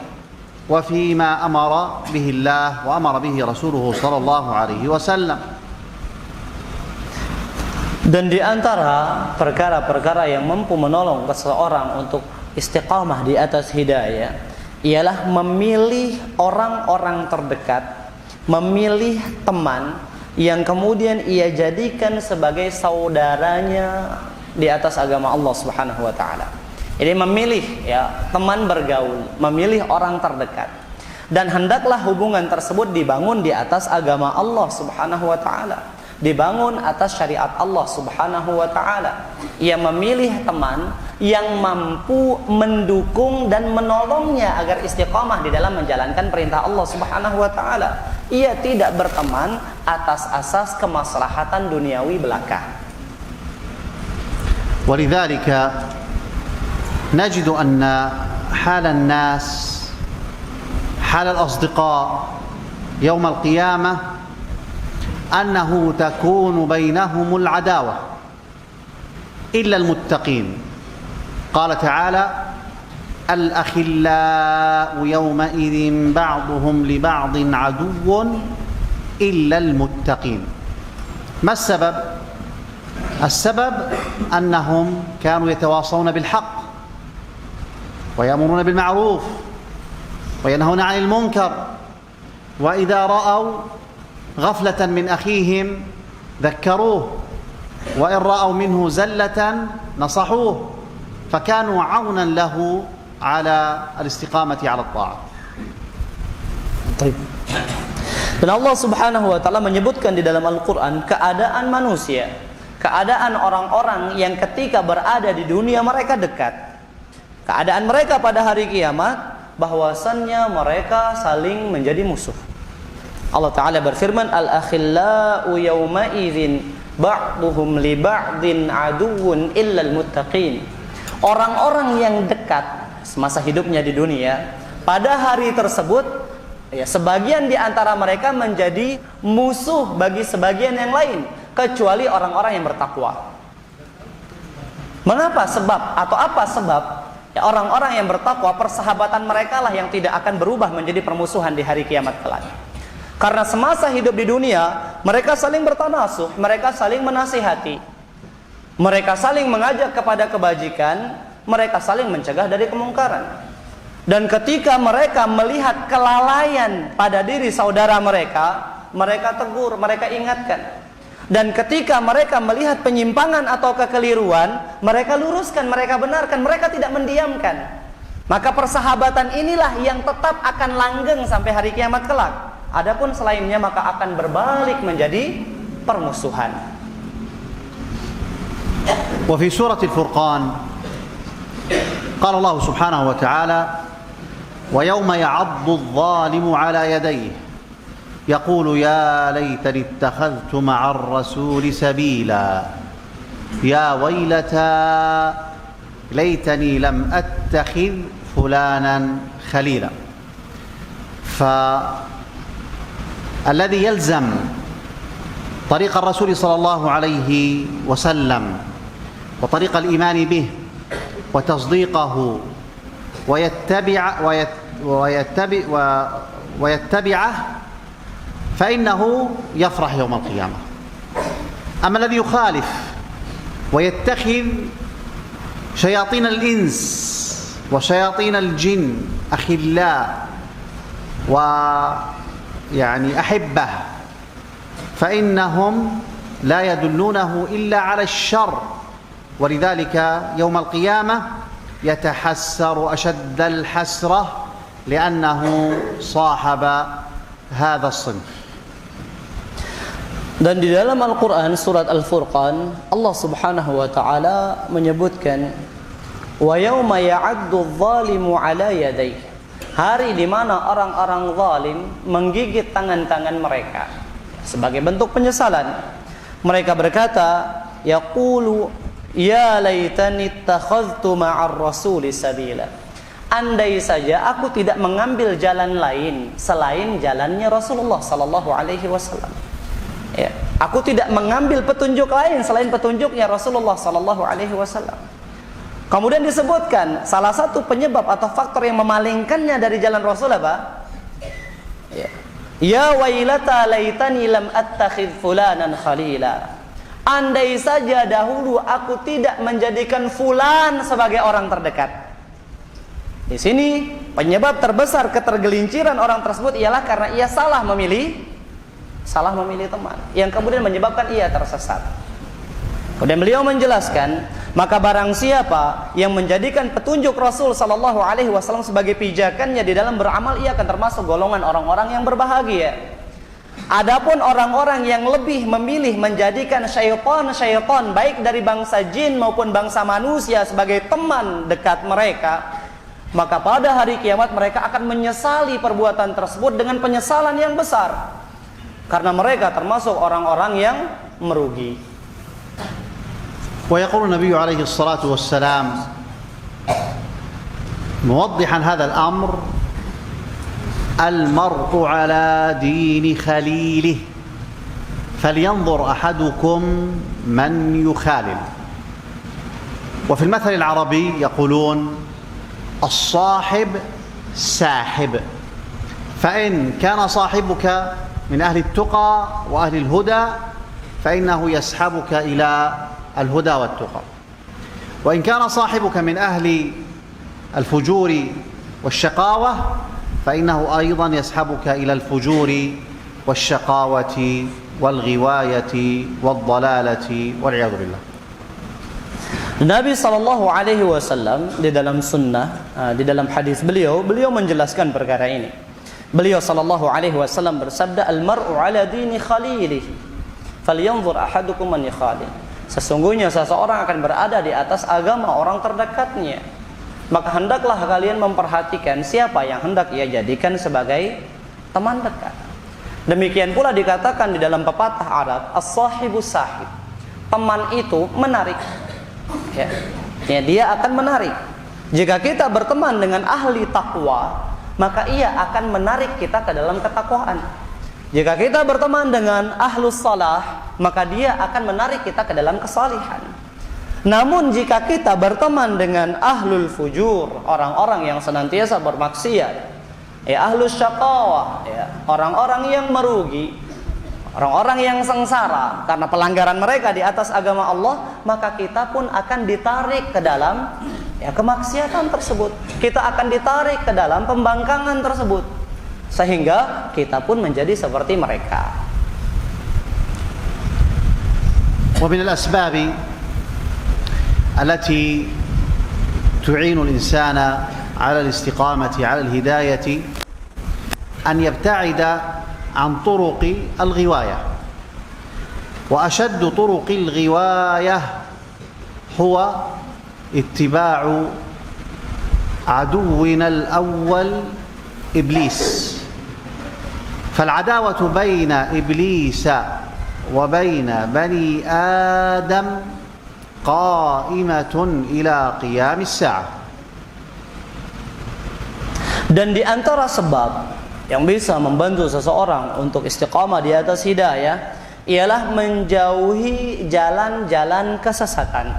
A: وفيما أمر به الله وأمر به رسوله صلى الله عليه وسلم.
B: Dan di antara perkara-perkara yang mampu menolong seseorang untuk istiqamah di atas hidayah ialah memilih orang-orang terdekat, memilih teman yang kemudian ia jadikan sebagai saudaranya di atas agama Allah Subhanahu wa taala. Jadi memilih ya teman bergaul, memilih orang terdekat. Dan hendaklah hubungan tersebut dibangun di atas agama Allah Subhanahu wa taala. dibangun atas syariat Allah Subhanahu wa taala. Ia memilih teman yang mampu mendukung dan menolongnya agar istiqamah di dalam menjalankan perintah Allah Subhanahu wa taala. Ia tidak berteman atas asas kemaslahatan duniawi belaka.
A: ولذلك نجد أن حال الناس حال الأصدقاء يوم القيامة أنه تكون بينهم العداوة إلا المتقين. قال تعالى: الأخلاء يومئذ بعضهم لبعض عدو إلا المتقين. ما السبب؟ السبب أنهم كانوا يتواصون بالحق ويأمرون بالمعروف وينهون عن المنكر، وإذا رأوا غفلة من أخيهم ذكروه، وإن رأوا منه زلة نصحوه، فكانوا عونا له على الاستقامة على الطاعة.
B: طيب. Dan Allah Subhanahu wa taala menyebutkan di dalam Al-Qur'an keadaan manusia, keadaan orang-orang yang ketika berada di dunia mereka dekat. Keadaan mereka pada hari kiamat bahwasannya mereka saling menjadi musuh. Allah taala berfirman, al-akhillau yawma idzin ba'duhum li ba'din aduwwun illal muttaqin. Orang-orang yang dekat semasa hidupnya di dunia, pada hari tersebut ya, sebagian di antara mereka menjadi musuh bagi sebagian yang lain, kecuali orang-orang yang bertakwa. Mengapa? Sebab atau apa sebab? Ya, orang-orang yang bertakwa, persahabatan mereka lah yang tidak akan berubah menjadi permusuhan di hari kiamat kelak. Karena semasa hidup di dunia, mereka saling bertanasuh, mereka saling menasihati, mereka saling mengajak kepada kebajikan, mereka saling mencegah dari kemungkaran. Dan ketika mereka melihat kelalaian pada diri saudara mereka, mereka tegur, mereka ingatkan. Dan ketika mereka melihat penyimpangan atau kekeliruan, mereka luruskan, mereka benarkan, mereka tidak mendiamkan. Maka persahabatan inilah yang tetap akan langgeng sampai hari kiamat kelak. Adapun selainnya maka akan berbalik menjadi permusuhan.
A: وفي سورة الفرقان قال الله سبحانه وتعالى: ويوم يعض الظالم على يديه يقول يا ليتني اتخذت مع الرسول سبيلا يا ويلتى ليتني لم أتخذ فلانا خليلا. فالذي يلزم طريق الرسول صلى الله عليه وسلم وطريق الإيمان به وتصديقه ويتبعه فإنه يفرح يوم القيامة. أما الذي يخالف ويتخذ شياطين الإنس وشياطين الجن أخلاء ويعني أحبة فإنهم لا يدلونه إلا على الشر، ولذلك يوم القيامة يتحسر أشد الحسرة لأنه صاحب هذا الصنف.
B: Dan di dalam Al-Quran surat Al-Furqan, Allah Subhanahu wa ta'ala menyebutkan wa yauma ya'addu adh-dhalimu 'ala yadayhi, hari di mana orang-orang zalim menggigit tangan-tangan mereka sebagai bentuk penyesalan. Mereka berkata, yaqulu ya laitani ittakhadhtu ma'ar rasuli sabila. Andai saja aku tidak mengambil jalan lain selain jalannya Rasulullah sallallahu alaihi wasallam. Ya, aku tidak mengambil petunjuk lain selain petunjuknya Rasulullah sallallahu alaihi wasallam. Kemudian disebutkan salah satu penyebab atau faktor yang memalingkannya dari jalan Rasul apa? Ya wailata laitani lam attakhidh fulanan khalila. Andai saja dahulu aku tidak menjadikan fulan sebagai orang terdekat. Di sini penyebab terbesar ketergelinciran orang tersebut ialah karena ia salah memilih teman, yang kemudian menyebabkan ia tersesat. Kemudian beliau menjelaskan, maka barang siapa yang menjadikan petunjuk Rasul sallallahu alaihi wasallam sebagai pijakannya di dalam beramal, ia akan termasuk golongan orang-orang yang berbahagia. Adapun orang-orang yang lebih memilih menjadikan syaitan baik dari bangsa jin maupun bangsa manusia sebagai teman dekat mereka, maka pada hari kiamat mereka akan menyesali perbuatan tersebut dengan penyesalan yang besar, karena mereka termasuk orang-orang yang merugi.
A: ويقول النبي عليه الصلاة والسلام موضحا هذا الأمر: المرء على دين خليله فلينظر أحدكم من يخالل. وفي المثل العربي يقولون: الصاحب ساحب. فإن كان صاحبك من أهل التقى وأهل الهدى فإنه يسحبك إلى الهدى والتقى، وإن كان صاحبك من أهل الفجور والشقاوة فإنه أيضا يسحبك إلى الفجور والشقاوة والغواية والضلالة والعياذ بالله.
B: Nabi SAW di dalam sunnah, di dalam hadis beliau menjelaskan perkara ini. Beliau SAW bersabda, "Al-mar'u ala dini khalilihi, falyanzur ahadukum man yukhalil." Sesungguhnya seseorang akan berada di atas agama orang terdekatnya, maka hendaklah kalian memperhatikan siapa yang hendak ia jadikan sebagai teman dekat. Demikian pula dikatakan di dalam pepatah Arab, as-sahibu sahib, teman itu menarik. Ya, dia akan menarik. Jika kita berteman dengan ahli takwa, maka ia akan menarik kita ke dalam ketakwaan. Jika kita berteman dengan ahlus salah, maka dia akan menarik kita ke dalam kesalihan. Namun jika kita berteman dengan ahlul fujur, orang-orang yang senantiasa bermaksiat, ahlus syaqawah, orang-orang yang merugi, orang-orang yang sengsara karena pelanggaran mereka di atas agama Allah, maka kita pun akan ditarik ke dalam kemaksiatan tersebut. Kita akan ditarik ke dalam pembangkangan tersebut, sehingga kita pun menjadi seperti mereka.
A: ومن الأسباب التي تعين الإنسان على الاستقامة على الهداية أن يبتعد عن طرق الغواية، وأشد طرق الغواية هو اتباع عدونا الأول إبليس. فالعداوة بين إبليس وبين بني آدم قائمة إلى قيام الساعة.
B: Dan di antara sebab yang bisa membantu seseorang untuk istiqamah di atas hidayah ialah menjauhi jalan-jalan kesesatan.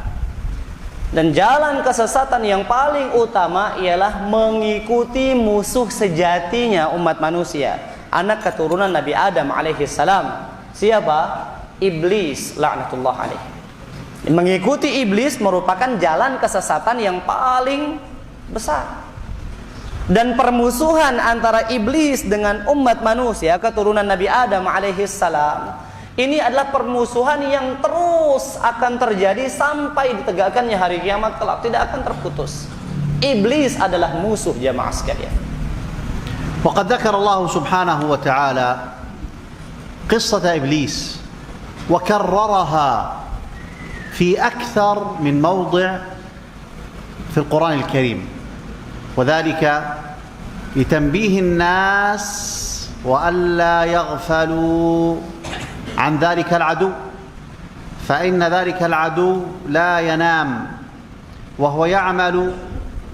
B: Dan jalan kesesatan yang paling utama ialah mengikuti musuh sejatinya umat manusia, anak keturunan Nabi Adam alaihissalam. Siapa? Iblis laknatullah alaih. Mengikuti iblis merupakan jalan kesesatan yang paling besar. Dan permusuhan antara iblis dengan umat manusia keturunan Nabi Adam alaihissalam, ini adalah permusuhan yang terus akan terjadi sampai ditegakkannya hari kiamat kelak, tidak akan terputus. Iblis adalah musuh jamaah sekalian.
A: وقد ذكر الله سبحانه وتعالى قصة إبليس وكررها في أكثر من موضع في القرآن الكريم، وذلك لتنبيه الناس وألا يغفلوا عن ذلك العدو، فإن ذلك العدو لا ينام وهو يعمل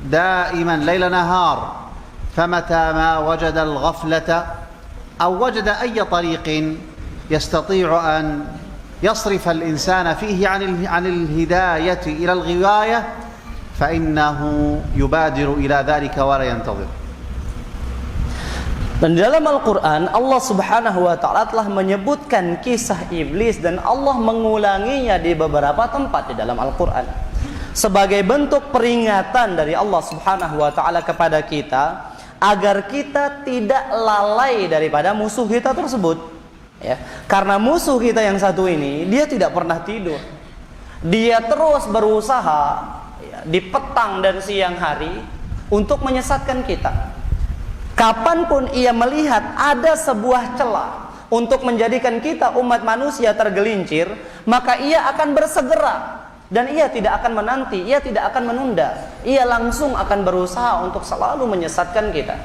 A: دائما ليل نهار، فمتى ما وجد الغفلة أو وجد أي طريق يستطيع أن يصرف الإنسان فيه عن الهداية إلى الغواية فإنه يبادر إلى ذلك ولا ينتظر.
B: Dan dalam Al-Quran Allah subhanahu wa ta'ala telah menyebutkan kisah iblis, dan Allah mengulanginya di beberapa tempat di dalam Al-Quran sebagai bentuk peringatan dari Allah subhanahu wa ta'ala kepada kita agar kita tidak lalai daripada musuh kita tersebut. Karena musuh kita yang satu ini, dia tidak pernah tidur. Dia terus berusaha di petang dan siang hari untuk menyesatkan kita. Kapanpun ia melihat ada sebuah celah untuk menjadikan kita umat manusia tergelincir, maka ia akan bersegera dan ia tidak akan menanti, ia tidak akan menunda. Ia langsung akan berusaha untuk selalu menyesatkan kita.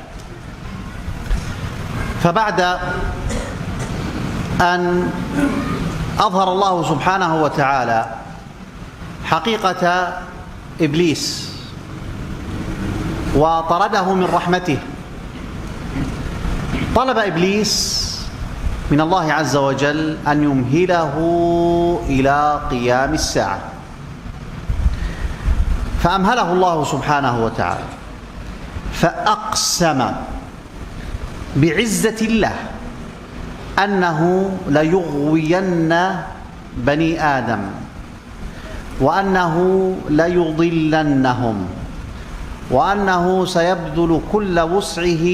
A: فبعد أن أظهر الله سبحانه وتعالى حقيقة إبليس وطرده من رحمته، طلب إبليس من الله عز وجل أن يمهله إلى قيام الساعة، فأمهله الله سبحانه وتعالى، فأقسم بعزة الله أنه ليغوين بني آدم وأنه ليضلنهم وأنه سيبذل كل وسعه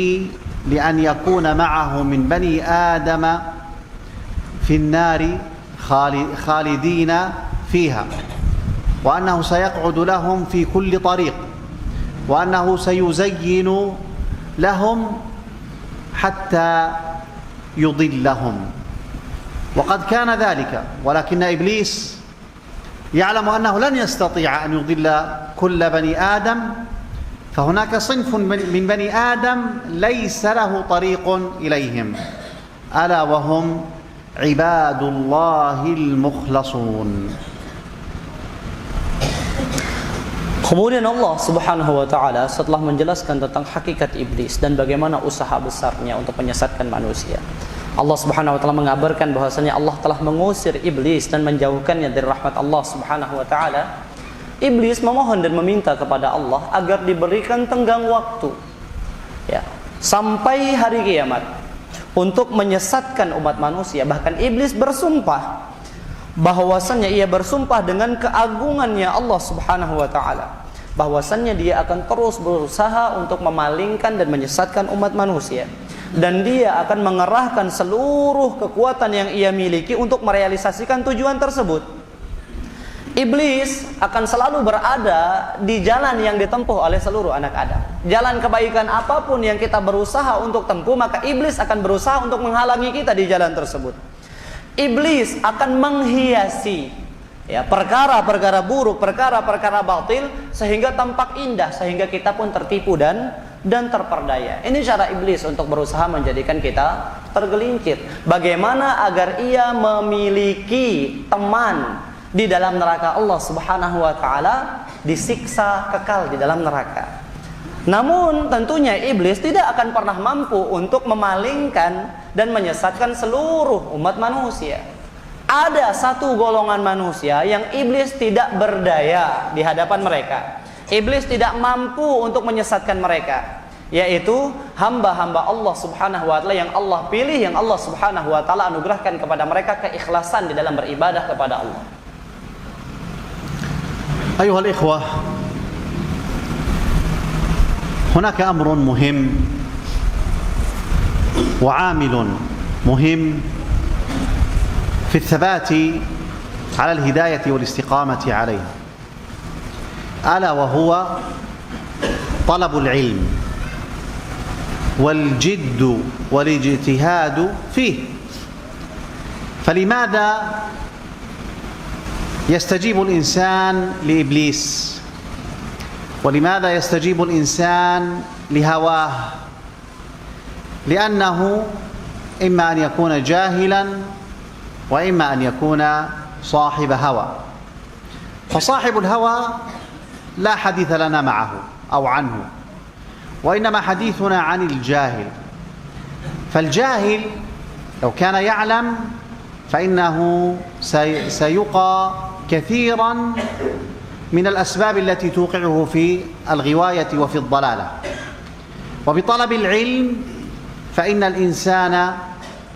A: لأن يكون معه من بني آدم في النار خالدين فيها، وأنه سيقعد لهم في كل طريق، وأنه سيزين لهم حتى يضلهم. وقد كان ذلك، ولكن إبليس يعلم أنه لن يستطيع أن يضل كل بني آدم، فهناك صنف من بني آدم ليس له طريق إليهم، ألا وهم عباد الله المخلصون.
B: Kemudian Allah Subhanahu wa taala setelah menjelaskan tentang hakikat iblis dan bagaimana usaha besarnya untuk menyesatkan manusia, Allah Subhanahu wa taala mengabarkan bahwasanya Allah telah mengusir iblis dan menjauhkannya dari rahmat Allah Subhanahu wa taala. Iblis memohon dan meminta kepada Allah agar diberikan tenggang waktu, ya, sampai hari kiamat untuk menyesatkan umat manusia. Bahkan iblis bersumpah bahwasannya ia bersumpah dengan keagungannya Allah Subhanahu wa taala, bahwasannya dia akan terus berusaha untuk memalingkan dan menyesatkan umat manusia, dan dia akan mengerahkan seluruh kekuatan yang ia miliki untuk merealisasikan tujuan tersebut. Iblis akan selalu berada di jalan yang ditempuh oleh seluruh anak Adam. Jalan kebaikan apapun yang kita berusaha untuk tempuh, maka iblis akan berusaha untuk menghalangi kita di jalan tersebut. Iblis akan menghiasi, ya, perkara-perkara buruk, perkara-perkara batil sehingga tampak indah, sehingga kita pun tertipu dan terperdaya. Ini cara iblis untuk berusaha menjadikan kita tergelincir. Bagaimana agar ia memiliki teman di dalam neraka Allah Subhanahu wa taala, disiksa kekal di dalam neraka. Namun tentunya iblis tidak akan pernah mampu untuk memalingkan dan menyesatkan seluruh umat manusia. Ada satu golongan manusia yang iblis tidak berdaya di hadapan mereka. Iblis tidak mampu untuk menyesatkan mereka, yaitu hamba-hamba Allah Subhanahu wa taala yang Allah pilih, yang Allah Subhanahu wa taala anugerahkan kepada mereka keikhlasan di dalam beribadah kepada Allah.
A: أيها الإخوة، هناك أمر مهم وعامل مهم في الثبات على الهداية والاستقامة عليها، ألا وهو طلب العلم والجد والاجتهاد فيه. فلماذا يستجيب الإنسان لإبليس؟ ولماذا يستجيب الإنسان لهواه؟ لأنه إما أن يكون جاهلا وإما أن يكون صاحب هوى. فصاحب الهوى لا حديث لنا معه أو عنه، وإنما حديثنا عن الجاهل. فالجاهل لو كان يعلم فإنه سيقى كثيرا من الأسباب التي توقعه في الغواية وفي الضلالة. وبطلب العلم فإن الإنسان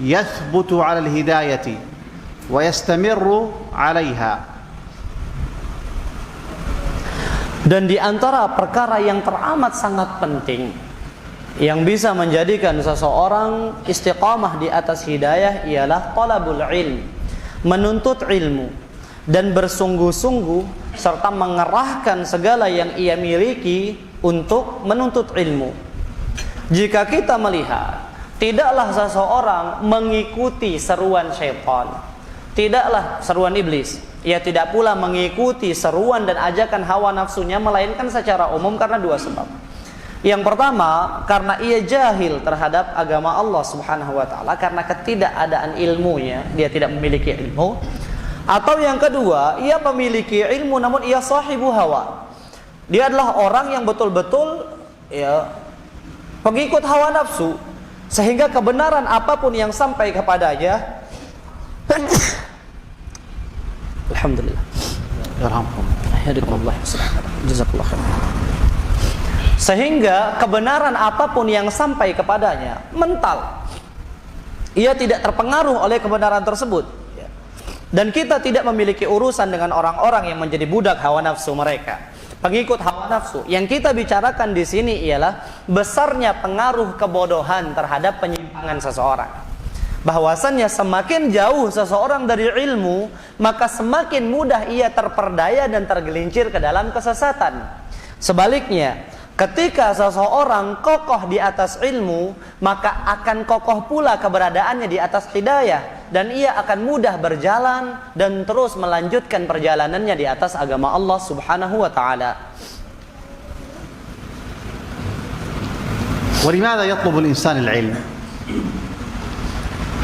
A: يثبت على الهداية ويستمر عليها.
B: Dan di antara perkara yang teramat sangat penting yang bisa menjadikan seseorang istiqamah di atas hidayah ialah talabul ilm, menuntut ilmu dan bersungguh-sungguh serta mengerahkan segala yang ia miliki untuk menuntut ilmu. Jika kita melihat tidaklah seseorang mengikuti seruan syaitan, tidaklah seruan iblis. Ia tidak pula mengikuti seruan dan ajakan hawa nafsunya, melainkan secara umum karena dua sebab. Yang pertama, karena ia jahil terhadap agama Allah Subhanahu wa taala, karena ketidakadaan ilmunya, dia tidak memiliki ilmu. Atau yang kedua, ia memiliki ilmu namun ia sahibu hawa. Dia adalah orang yang betul-betul pengikut hawa nafsu, sehingga kebenaran apapun yang sampai kepadanya alhamdulillah. Alhamdulillah. Jazakallah khair. Sehingga kebenaran apapun yang sampai kepadanya mental. Ia tidak terpengaruh oleh kebenaran tersebut. Dan kita tidak memiliki urusan dengan orang-orang yang menjadi budak hawa nafsu mereka, pengikut hawa nafsu. Yang kita bicarakan di sini ialah besarnya pengaruh kebodohan terhadap penyimpangan seseorang. Bahwasannya semakin jauh seseorang dari ilmu, maka semakin mudah ia terperdaya dan tergelincir ke dalam kesesatan. Sebaliknya, ketika seseorang kokoh di atas ilmu, maka akan kokoh pula keberadaannya di atas hidayah, dan ia akan mudah berjalan dan terus melanjutkan perjalanannya di atas agama Allah Subhanahu wa taala.
A: ولماذا يطلب الإنسان العلم؟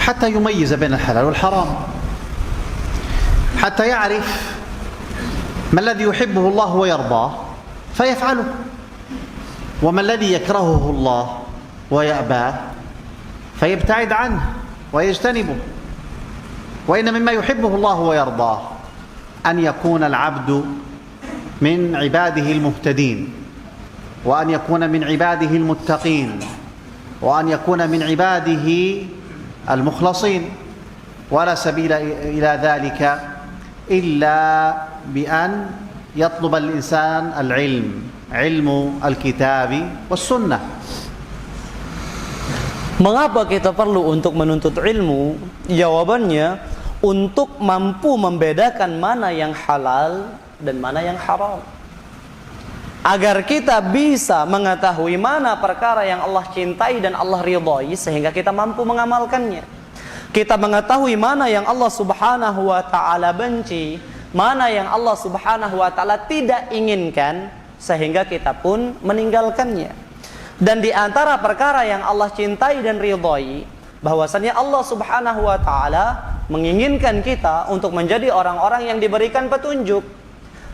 A: حتى يميز بين الحلال والحرام، حتى يعرف ما الذي يحبه الله ويرضاه فيفعله، وما الذي يكرهه الله ويأباه فيبتعد عنه ويجتنبه. وإن مما يحبه الله ويرضاه أن يكون العبد من عباده المهتدين، وأن يكون من عباده المتقين، وأن يكون من عباده المخلصين. ولا سبيل إلى ذلك إلا بأن يطلب الإنسان العلم، علم الكتاب والسنة.
B: Mengapa kita perlu untuk menuntut ilmu? Jawabannya, untuk mampu membedakan mana yang halal dan mana yang haram. Agar kita bisa mengetahui mana perkara yang Allah cintai dan Allah ridhai, sehingga kita mampu mengamalkannya. Kita mengetahui mana yang Allah Subhanahu wa taala benci, mana yang Allah Subhanahu wa taala tidak inginkan, sehingga kita pun meninggalkannya. Dan di antara perkara yang Allah cintai dan ridhai, bahwasannya Allah Subhanahu wa taala menginginkan kita untuk menjadi orang-orang yang diberikan petunjuk,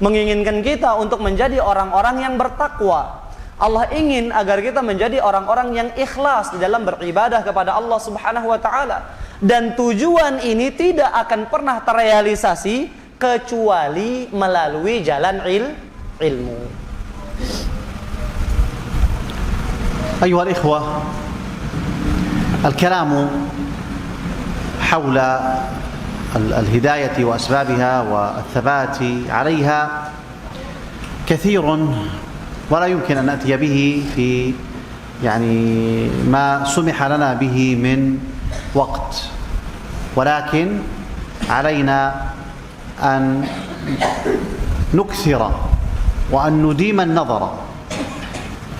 B: menginginkan kita untuk menjadi orang-orang yang bertakwa. Allah ingin agar kita menjadi orang-orang yang ikhlas di dalam beribadah kepada Allah Subhanahu wa taala. Dan tujuan ini tidak akan pernah terrealisasi kecuali melalui jalan ilmu.
A: أيها الإخوة، الكلام حول الهداية وأسبابها والثبات عليها كثير، ولا يمكن أن نأتي به في ما سمح لنا به من وقت، ولكن علينا أن نكثر وأن نديم النظر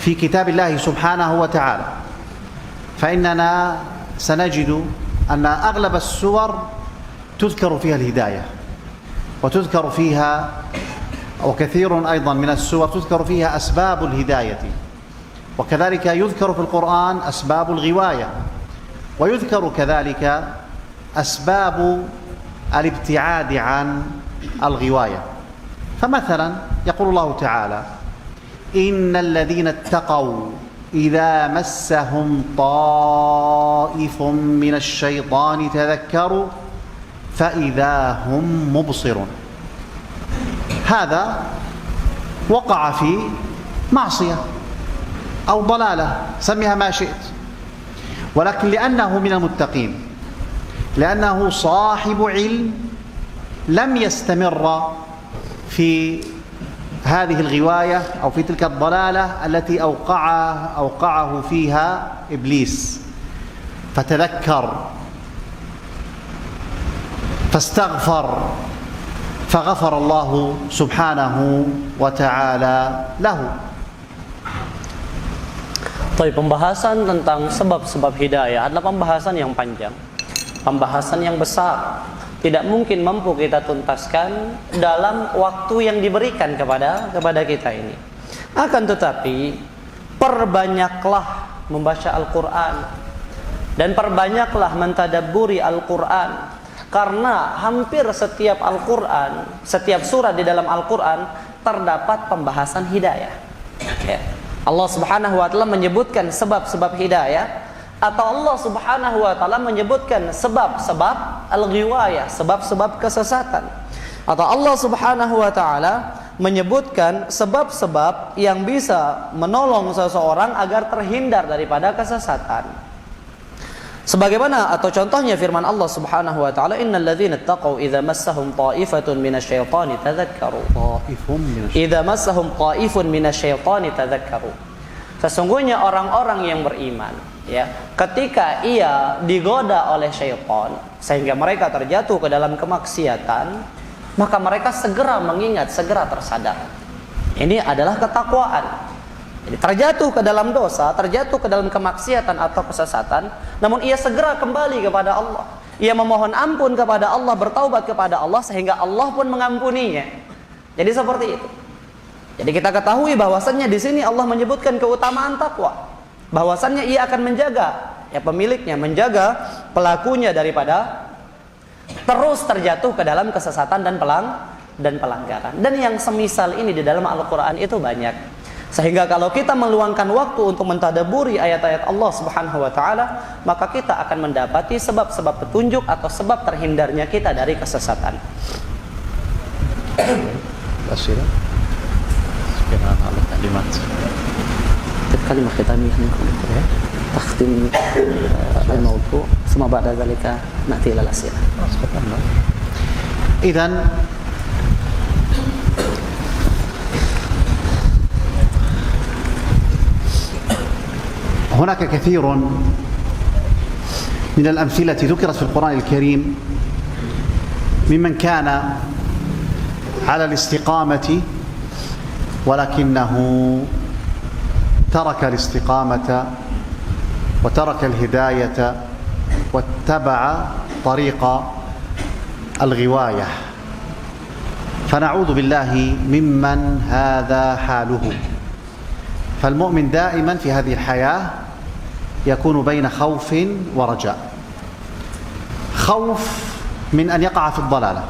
A: في كتاب الله سبحانه وتعالى، فإننا سنجد أن أغلب السور تذكر فيها الهداية، وتذكر فيها، وكثير أيضا من السور تذكر فيها أسباب الهداية، وكذلك يذكر في القرآن أسباب الغواية، ويذكر كذلك أسباب الابتعاد عن الغواية. فمثلا يقول الله تعالى: إن الذين اتقوا إذا مسهم طائف من الشيطان تذكروا فإذا هم مبصرون. هذا وقع في معصية أو ضلالة، سميها ما شئت، ولكن لأنه من المتقين، لأنه صاحب علم، لم يستمر في هذه الغواية أو في تلك الضلالة التي أوقعه فيها إبليس، فتذكر فاستغفر فغفر الله سبحانه وتعالى له.
B: Tapi pembahasan tentang sebab-sebab hidayah adalah pembahasan yang panjang, pembahasan yang besar. Tidak mungkin mampu kita tuntaskan dalam waktu yang diberikan kepada kita ini. Akan tetapi, perbanyaklah membaca Al-Quran dan perbanyaklah mentadabburi Al-Quran, karena hampir setiap Al-Quran, setiap surah di dalam Al-Quran terdapat pembahasan hidayah. Ya. Allah Subhanahu wa taala menyebutkan sebab-sebab hidayah, atau Allah Subhanahu wa taala menyebutkan sebab-sebab al-ghiwayah, sebab-sebab kesesatan. Atau Allah Subhanahu wa taala menyebutkan sebab-sebab yang bisa menolong seseorang agar terhindar daripada kesesatan. Sebagaimana atau contohnya firman Allah Subhanahu wa taala, innal ladzina taqaw idza massahum ta'ifatun minasyaitani tadzakkaru. Idza massahum ta'ifun minasyaitani tadzakkaru. Sesungguhnya orang-orang yang beriman, ya, ketika ia digoda oleh syaitan sehingga mereka terjatuh ke dalam kemaksiatan, maka mereka segera mengingat, segera tersadar. Ini adalah ketakwaan. Jadi terjatuh ke dalam dosa, terjatuh ke dalam kemaksiatan atau kesesatan, namun ia segera kembali kepada Allah. Ia memohon ampun kepada Allah, bertaubat kepada Allah, sehingga Allah pun mengampuninya. Jadi seperti itu. Jadi kita ketahui bahwasannya di sini Allah menyebutkan keutamaan takwa, bahwasannya ia akan menjaga, ya, pemiliknya menjaga pelakunya daripada terus terjatuh ke dalam kesesatan dan pelanggaran. Dan yang semisal ini di dalam Al-Quran itu banyak. Sehingga kalau kita meluangkan waktu untuk mentadaburi ayat-ayat Allah Subhanahu wa taala, maka kita akan mendapati sebab-sebab petunjuk atau sebab terhindarnya kita dari kesesatan.
A: Asila. Sekarang على kalimat.
B: Kalimat khitamiyah minkum ya. Takhtim al-mawdu', thumma ba'da dhalika na'ti ila al-as'ilah.
A: إذن هناك كثير من الأمثلة ذكرت في القرآن الكريم ممن كان على الاستقامة ولكنه ترك الاستقامة وترك الهداية واتبع طريق الغواية، فنعوذ بالله ممن هذا حاله. فالمؤمن دائما في هذه الحياة يكون بين خوف ورجاء. خوف من أن يقع في الضلالة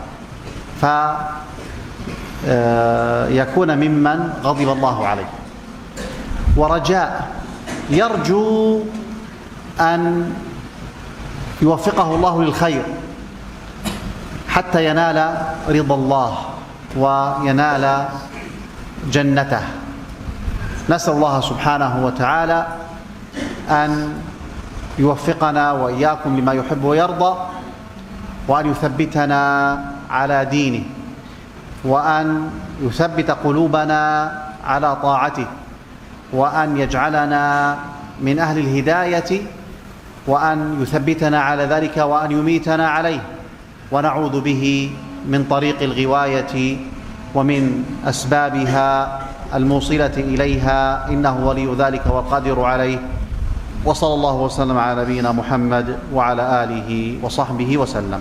A: فيكون ممن غضب الله عليه، ورجاء يرجو أن يوفقه الله للخير حتى ينال رضا الله وينال جنته. نسأل الله سبحانه وتعالى أن يوفقنا وإياكم لما يحب ويرضى، وأن يثبتنا على دينه، وأن يثبت قلوبنا على طاعته، وأن يجعلنا من أهل الهداية، وأن يثبتنا على ذلك، وأن يميتنا عليه، ونعوذ به من طريق الغواية ومن أسبابها الموصلة إليها، إنه ولي ذلك والقادر عليه. وصلى الله وسلم على نبينا محمد وعلى آله وصحبه وسلم.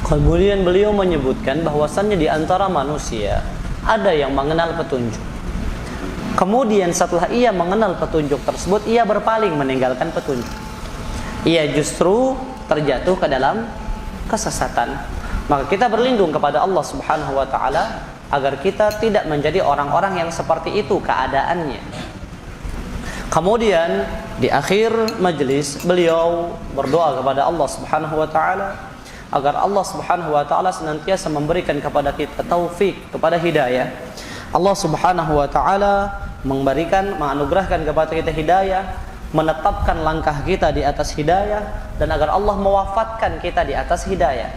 B: Kemudian beliau menyebutkan bahwasannya di antara manusia ada yang mengenal petunjuk. Kemudian setelah ia mengenal petunjuk tersebut, ia berpaling meninggalkan petunjuk. Ia justru terjatuh ke dalam kesesatan. Maka kita berlindung kepada Allah Subhanahu wa taala agar kita tidak menjadi orang-orang yang seperti itu keadaannya. Kemudian di akhir majelis beliau berdoa kepada Allah Subhanahu wa taala agar Allah Subhanahu wa taala senantiasa memberikan kepada kita taufik, kepada hidayah. Allah Subhanahu wa taala menganugerahkan kepada kita hidayah, menetapkan langkah kita di atas hidayah, dan agar Allah mewafatkan kita di atas hidayah.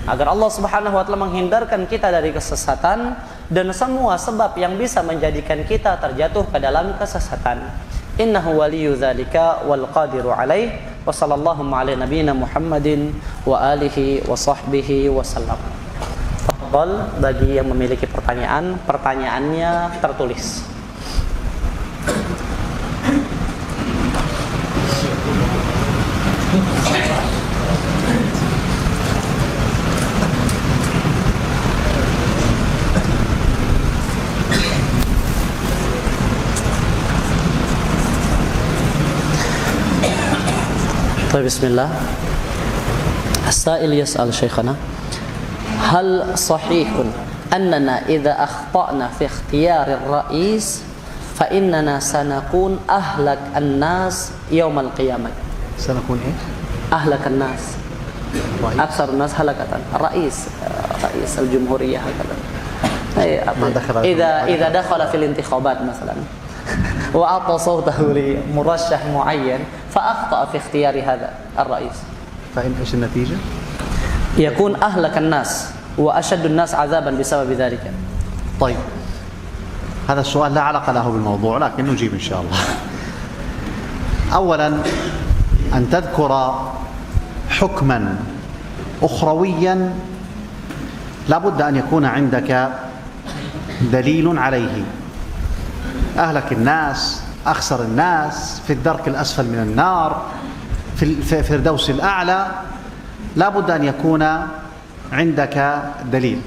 B: Agar Allah Subhanahu wa taala menghindarkan kita dari kesesatan dan semua sebab yang bisa menjadikan kita terjatuh ke dalam kesesatan. Innahu waliyyu dzalika wal qadiru alaih. Wa sallallahu ala nabiyyina Muhammadin wa alihi wa sahbihi wasallam. Tafadhal bagi yang memiliki pertanyaan, pertanyaannya tertulis. طيب بسم الله. السائل يسأل شيخنا: هل صحيح أننا إذا أخطأنا في اختيار الرئيس فإننا سنكون أهلك الناس يوم القيامة؟
A: سنكون إيه؟
B: أهلك الناس،
A: رئيس.
B: أكثر الناس هلكة. رئيس الجمهورية هكذا. إذا دخل في الانتخابات مثلا وأعطى صوته لمرشح معين فأخطأ في اختيار هذا الرئيس،
A: فإن إيش النتيجة؟
B: يكون أهلك الناس وأشد الناس عذابا بسبب ذلك.
A: طيب، هذا السؤال لا علاقة له بالموضوع، لكن نجيب إن شاء الله. أولا، أن تذكر حكما أخرويا لا بد أن يكون عندك دليل عليه. أهلك الناس، أخسر الناس، في الدرك الأسفل من النار، في الفردوس الأعلى، لا بد أن يكون عندك دليل.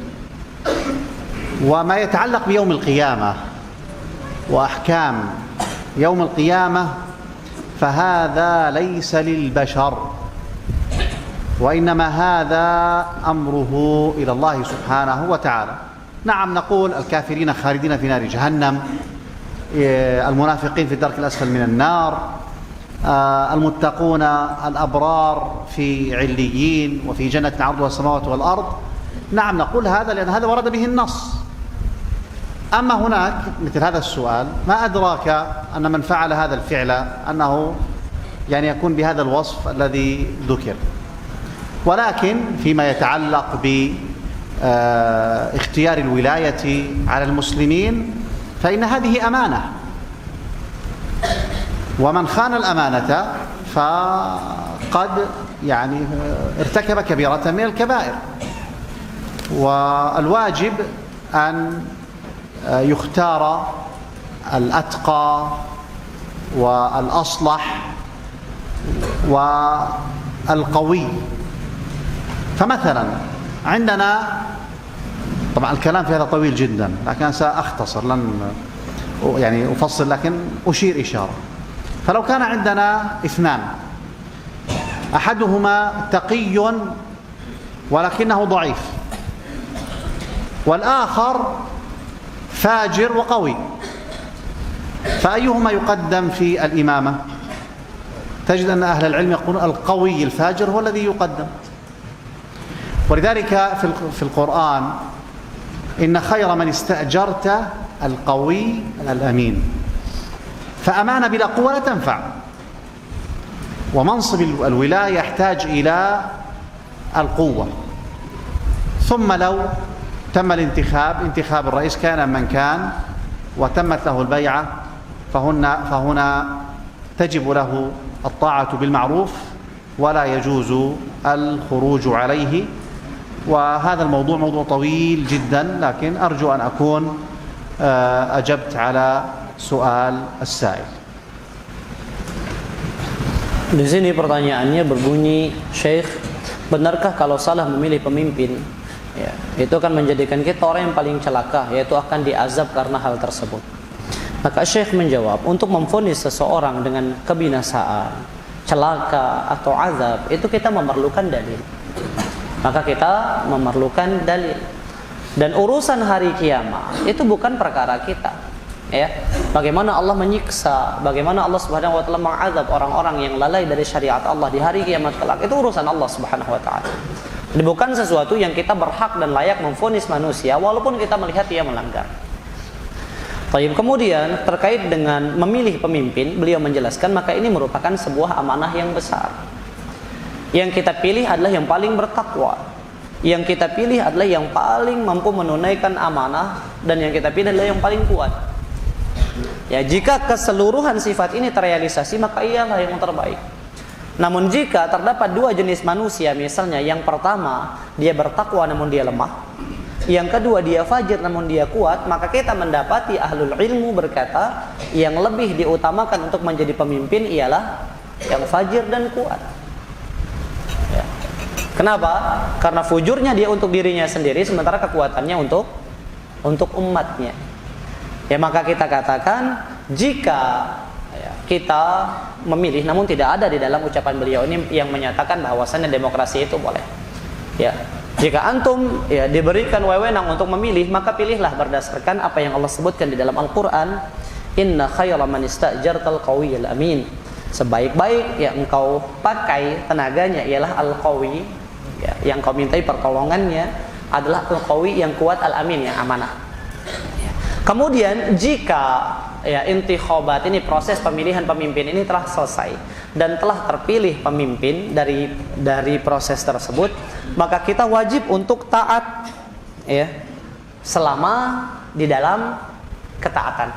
A: وما يتعلق بيوم القيامة وأحكام يوم القيامة فهذا ليس للبشر، وإنما هذا أمره إلى الله سبحانه وتعالى. نعم، نقول الكافرين خالدين في نار جهنم، المنافقين في الدرك الأسفل من النار، المتقون الأبرار في عليين وفي جنة عرضها السماوات والأرض. نعم نقول هذا لأن هذا ورد به النص. أما هناك مثل هذا السؤال: ما أدراك أن من فعل هذا الفعل أنه يعني يكون بهذا الوصف الذي ذكر؟ ولكن فيما يتعلق باختيار الولاية على المسلمين فإن هذه أمانة، ومن خان الأمانة فقد يعني ارتكب كبيرة من الكبائر. والواجب أن يختار الأتقى والأصلح والقوي. فمثلا عندنا، طبعا الكلام في هذا طويل جدا لكن سأختصر، لن يعني أفصل لكن أشير إشارة. فلو كان عندنا اثنان، أحدهما تقي ولكنه ضعيف، والآخر فاجر وقوي، فأيهما يقدم في الإمامة؟ تجد أن أهل العلم يقولون القوي الفاجر هو الذي يقدم. ولذلك في القرآن: إن خير من استأجرت القوي الأمين. فأمانة بلا قوة لا تنفع، ومنصب الولاية يحتاج إلى القوة. ثم لو تم انتخاب الرئيس كان من كان وتمت له البيعة فهنا تجب له الطاعة بالمعروف ولا يجوز الخروج عليه. وهذا الموضوع موضوع طويل جدا، لكن أرجو أن أكون أجبت على سؤال السائل.
B: Di sini pertanyaannya berbunyi, Syekh, benarkah kalau salah memilih pemimpin, ya, itu akan menjadikan kita orang yang paling celaka, yaitu akan diazab karena hal tersebut? Maka Syekh menjawab, untuk memvonis seseorang dengan kebinasaan, celaka atau azab, itu kita memerlukan dalil. Maka kita memerlukan dalil. Dan urusan hari kiamat itu bukan perkara kita, ya. Bagaimana Allah menyiksa, bagaimana Allah Subhanahu wa taala mengazab orang-orang yang lalai dari syariat Allah di hari kiamat kelak, itu urusan Allah Subhanahu wa taala. Ini bukan sesuatu yang kita berhak dan layak memvonis manusia walaupun kita melihat dia melanggar. Baik, kemudian terkait dengan memilih pemimpin, beliau menjelaskan maka ini merupakan sebuah amanah yang besar. Yang kita pilih adalah yang paling bertakwa. Yang kita pilih adalah yang paling mampu menunaikan amanah, dan yang kita pilih adalah yang paling kuat. Ya, jika keseluruhan sifat ini terrealisasi maka ialah yang terbaik. Namun jika terdapat dua jenis manusia, misalnya yang pertama dia bertakwa namun dia lemah, yang kedua dia fajir namun dia kuat, maka kita mendapati ahlul ilmu berkata yang lebih diutamakan untuk menjadi pemimpin ialah yang fajir dan kuat. Ya. Kenapa? Karena fujurnya dia untuk dirinya sendiri, sementara kekuatannya untuk umatnya. Ya, maka kita katakan jika kita memilih, namun tidak ada di dalam ucapan beliau ini yang menyatakan bahwasannya demokrasi itu boleh. Ya, jika antum ya diberikan wewenang untuk memilih, maka pilihlah berdasarkan apa yang Allah sebutkan di dalam Al-Qur'an, inna khayra man ista'jartal qawiyyul amin. Sebaik-baik yang engkau pakai tenaganya ialah al-qawi, ya, yang kau mintai pertolongannya adalah al-qawi yang kuat, al-amin yang amanah. Ya. Kemudian jika ya intikhabat ini, proses pemilihan pemimpin ini telah selesai dan telah terpilih pemimpin dari proses tersebut, maka kita wajib untuk taat ya selama di dalam ketaatan,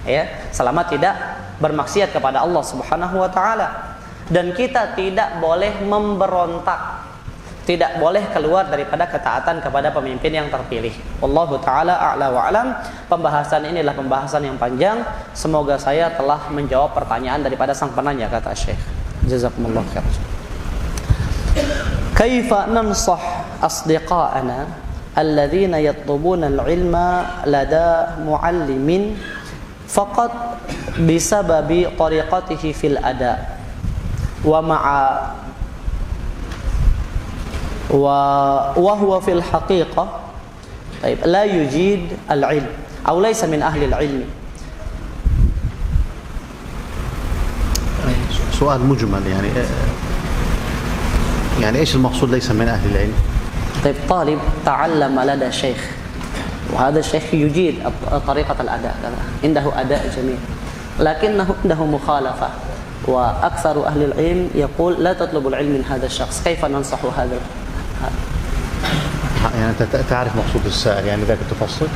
B: ya, selama tidak bermaksiat kepada Allah Subhanahu wa taala, dan kita tidak boleh memberontak, tidak boleh keluar daripada ketaatan kepada pemimpin yang terpilih. Wallahu taala a'la wa alam. Pembahasan ini adalah pembahasan yang panjang. Semoga saya telah menjawab pertanyaan daripada sang penanya, kata Syekh. Jazakumullah khair. Kaifa nansah asdiqa'ana alladhina yatlubuna al-ilma lada muallimin faqat bisababi tariqatihi fil ada wa ma'a wa huwa fil haqiqah la yujid al-ilm aw laysa min ahli al-ilm.
A: سؤال مجمل يعني ايش المقصود ليس من اهل العلم؟
B: طيب طالب تعلم لدى شيخ وهذا الشيخ يجيد طريقة الأداء، عنده أداء جميل لكنه عنده مخالفة، وأكثر أهل العلم يقول لا تطلب العلم من هذا الشخص. كيف ننصح هذا؟
A: يعني أنت تعرف مقصود السائل، يعني ذاك تفصل؟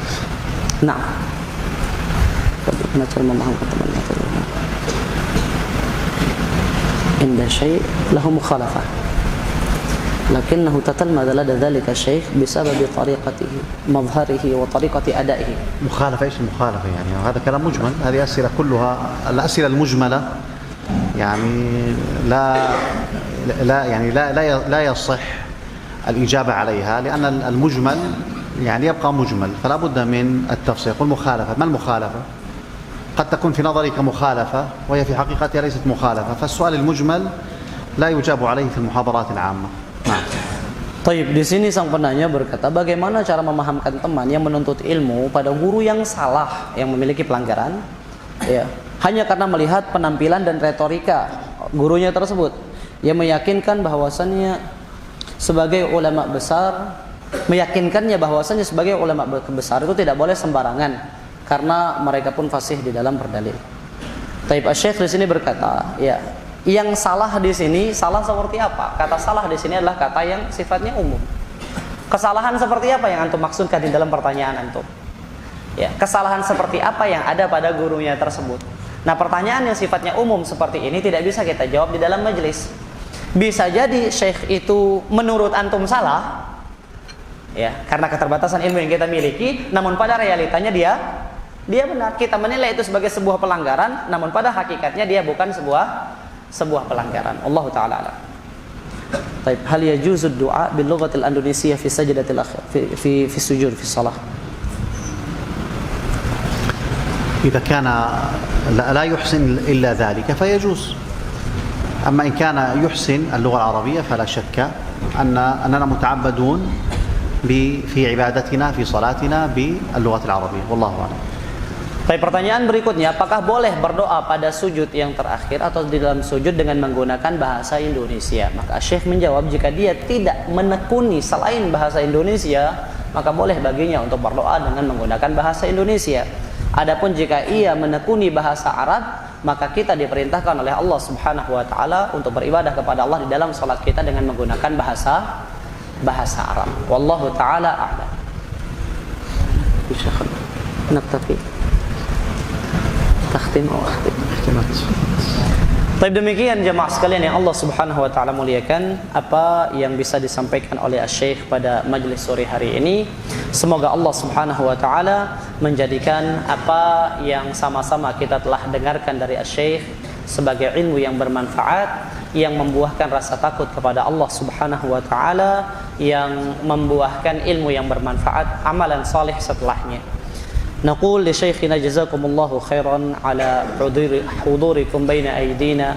B: نعم. عند شيء له مخالفة لكنه تتلمذ لدى ذلك الشيخ بسبب طريقته مظهره وطريقة أدائه.
A: مخالفة ايش المخالفة يعني؟ هذا كلام مجمل، هذه أسئلة كلها الأسئلة المجملة يعني لا يصح الإجابة عليها، لأن المجمل يعني يبقى مجمل، فلا بد من التفصيل. والمخالفة، ما المخالفة؟ قد تكون في نظرك مخالفة وهي في حقيقتها ليست مخالفة، فالسؤال المجمل لا يجاب عليه في المحاضرات العامة. Nah.
B: Taib, di sini sang penanya berkata, bagaimana cara memahamkan teman yang menuntut ilmu pada guru yang salah, yang memiliki pelanggaran, ya, hanya karena melihat penampilan dan retorika gurunya tersebut, yang meyakinkan bahwasannya sebagai ulama besar, meyakinkannya bahwasannya sebagai ulama besar itu tidak boleh sembarangan, karena mereka pun fasih di dalam berdalil. Taib, Syekh di sini berkata, ya, yang salah di sini, salah seperti apa? Kata salah di sini adalah kata yang sifatnya umum. Kesalahan seperti apa yang antum maksudkan di dalam pertanyaan antum? Ya, kesalahan seperti apa yang ada pada gurunya tersebut? Nah, pertanyaan yang sifatnya umum seperti ini tidak bisa kita jawab di dalam majelis. Bisa jadi syekh itu menurut antum salah, ya, karena keterbatasan ilmu yang kita miliki, namun pada realitanya dia benar. Kita menilai itu sebagai sebuah pelanggaran, namun pada hakikatnya dia bukan sebuah pelanggaran. Allah taala alam. Baik, hal yajuzu ad-du'a bil lughati al-indonesiyah fi sajdatil akhir fi sujud fi shalah.
A: إذا كان لا يحسن إلا ذلك فيجوز، أما إن كان يحسن اللغة العربية فلا شك أننا متعبدون في عبادتنا في صلاتنا باللغة العربية، والله أعلم.
B: Baik, pertanyaan berikutnya, apakah boleh berdoa pada sujud yang terakhir atau di dalam sujud dengan menggunakan bahasa Indonesia? Maka Syekh menjawab, jika dia tidak menekuni selain bahasa Indonesia, maka boleh baginya untuk berdoa dengan menggunakan bahasa Indonesia. Adapun jika ia menekuni bahasa Arab, maka kita diperintahkan oleh Allah Subhanahu wa taala untuk beribadah kepada Allah di dalam salat kita dengan menggunakan bahasa Arab. Wallahu taala a'lam. Syekh, naktafi. Baik, demikian jemaah sekalian yang Allah Subhanahu wa taala muliakan, apa yang bisa disampaikan oleh Syekh pada majelis sore hari ini. Semoga Allah Subhanahu wa taala menjadikan apa yang sama-sama kita telah dengarkan dari Syekh sebagai ilmu yang bermanfaat, yang membuahkan rasa takut kepada Allah Subhanahu wa taala, yang membuahkan ilmu yang bermanfaat, amalan saleh setelahnya. نقول لشيخنا جزاكم الله خيرا على حضوركم بين أيدينا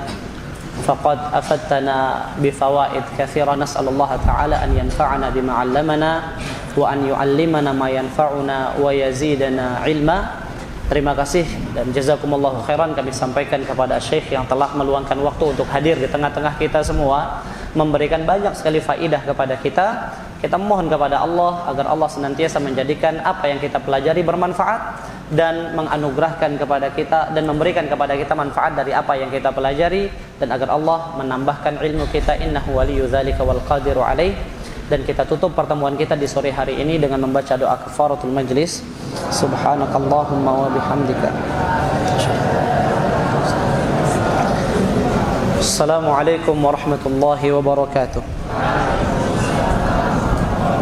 B: فقد أفدتنا بفوائد كثيرة نسأل الله تعالى أن ينفعنا بما علمنا وأن يعلمنا ما ينفعنا ويزيدنا علما. Terima kasih dan jazakumullahu khairan kami sampaikan kepada Syekh yang telah meluangkan waktu untuk hadir di tengah-tengah kita semua, memberikan banyak sekali faidah kepada kita. Kita mohon kepada Allah agar Allah senantiasa menjadikan apa yang kita pelajari bermanfaat dan menganugerahkan kepada kita dan memberikan kepada kita manfaat dari apa yang kita pelajari, dan agar Allah menambahkan ilmu kita, innahu waliyyu dzalika wal qadiru alaih. Dan kita tutup pertemuan kita di sore hari ini dengan membaca doa kafaratul majlis. Subhanakallahumma wa bihamdika. Assalamualaikum warahmatullahi wabarakatuh.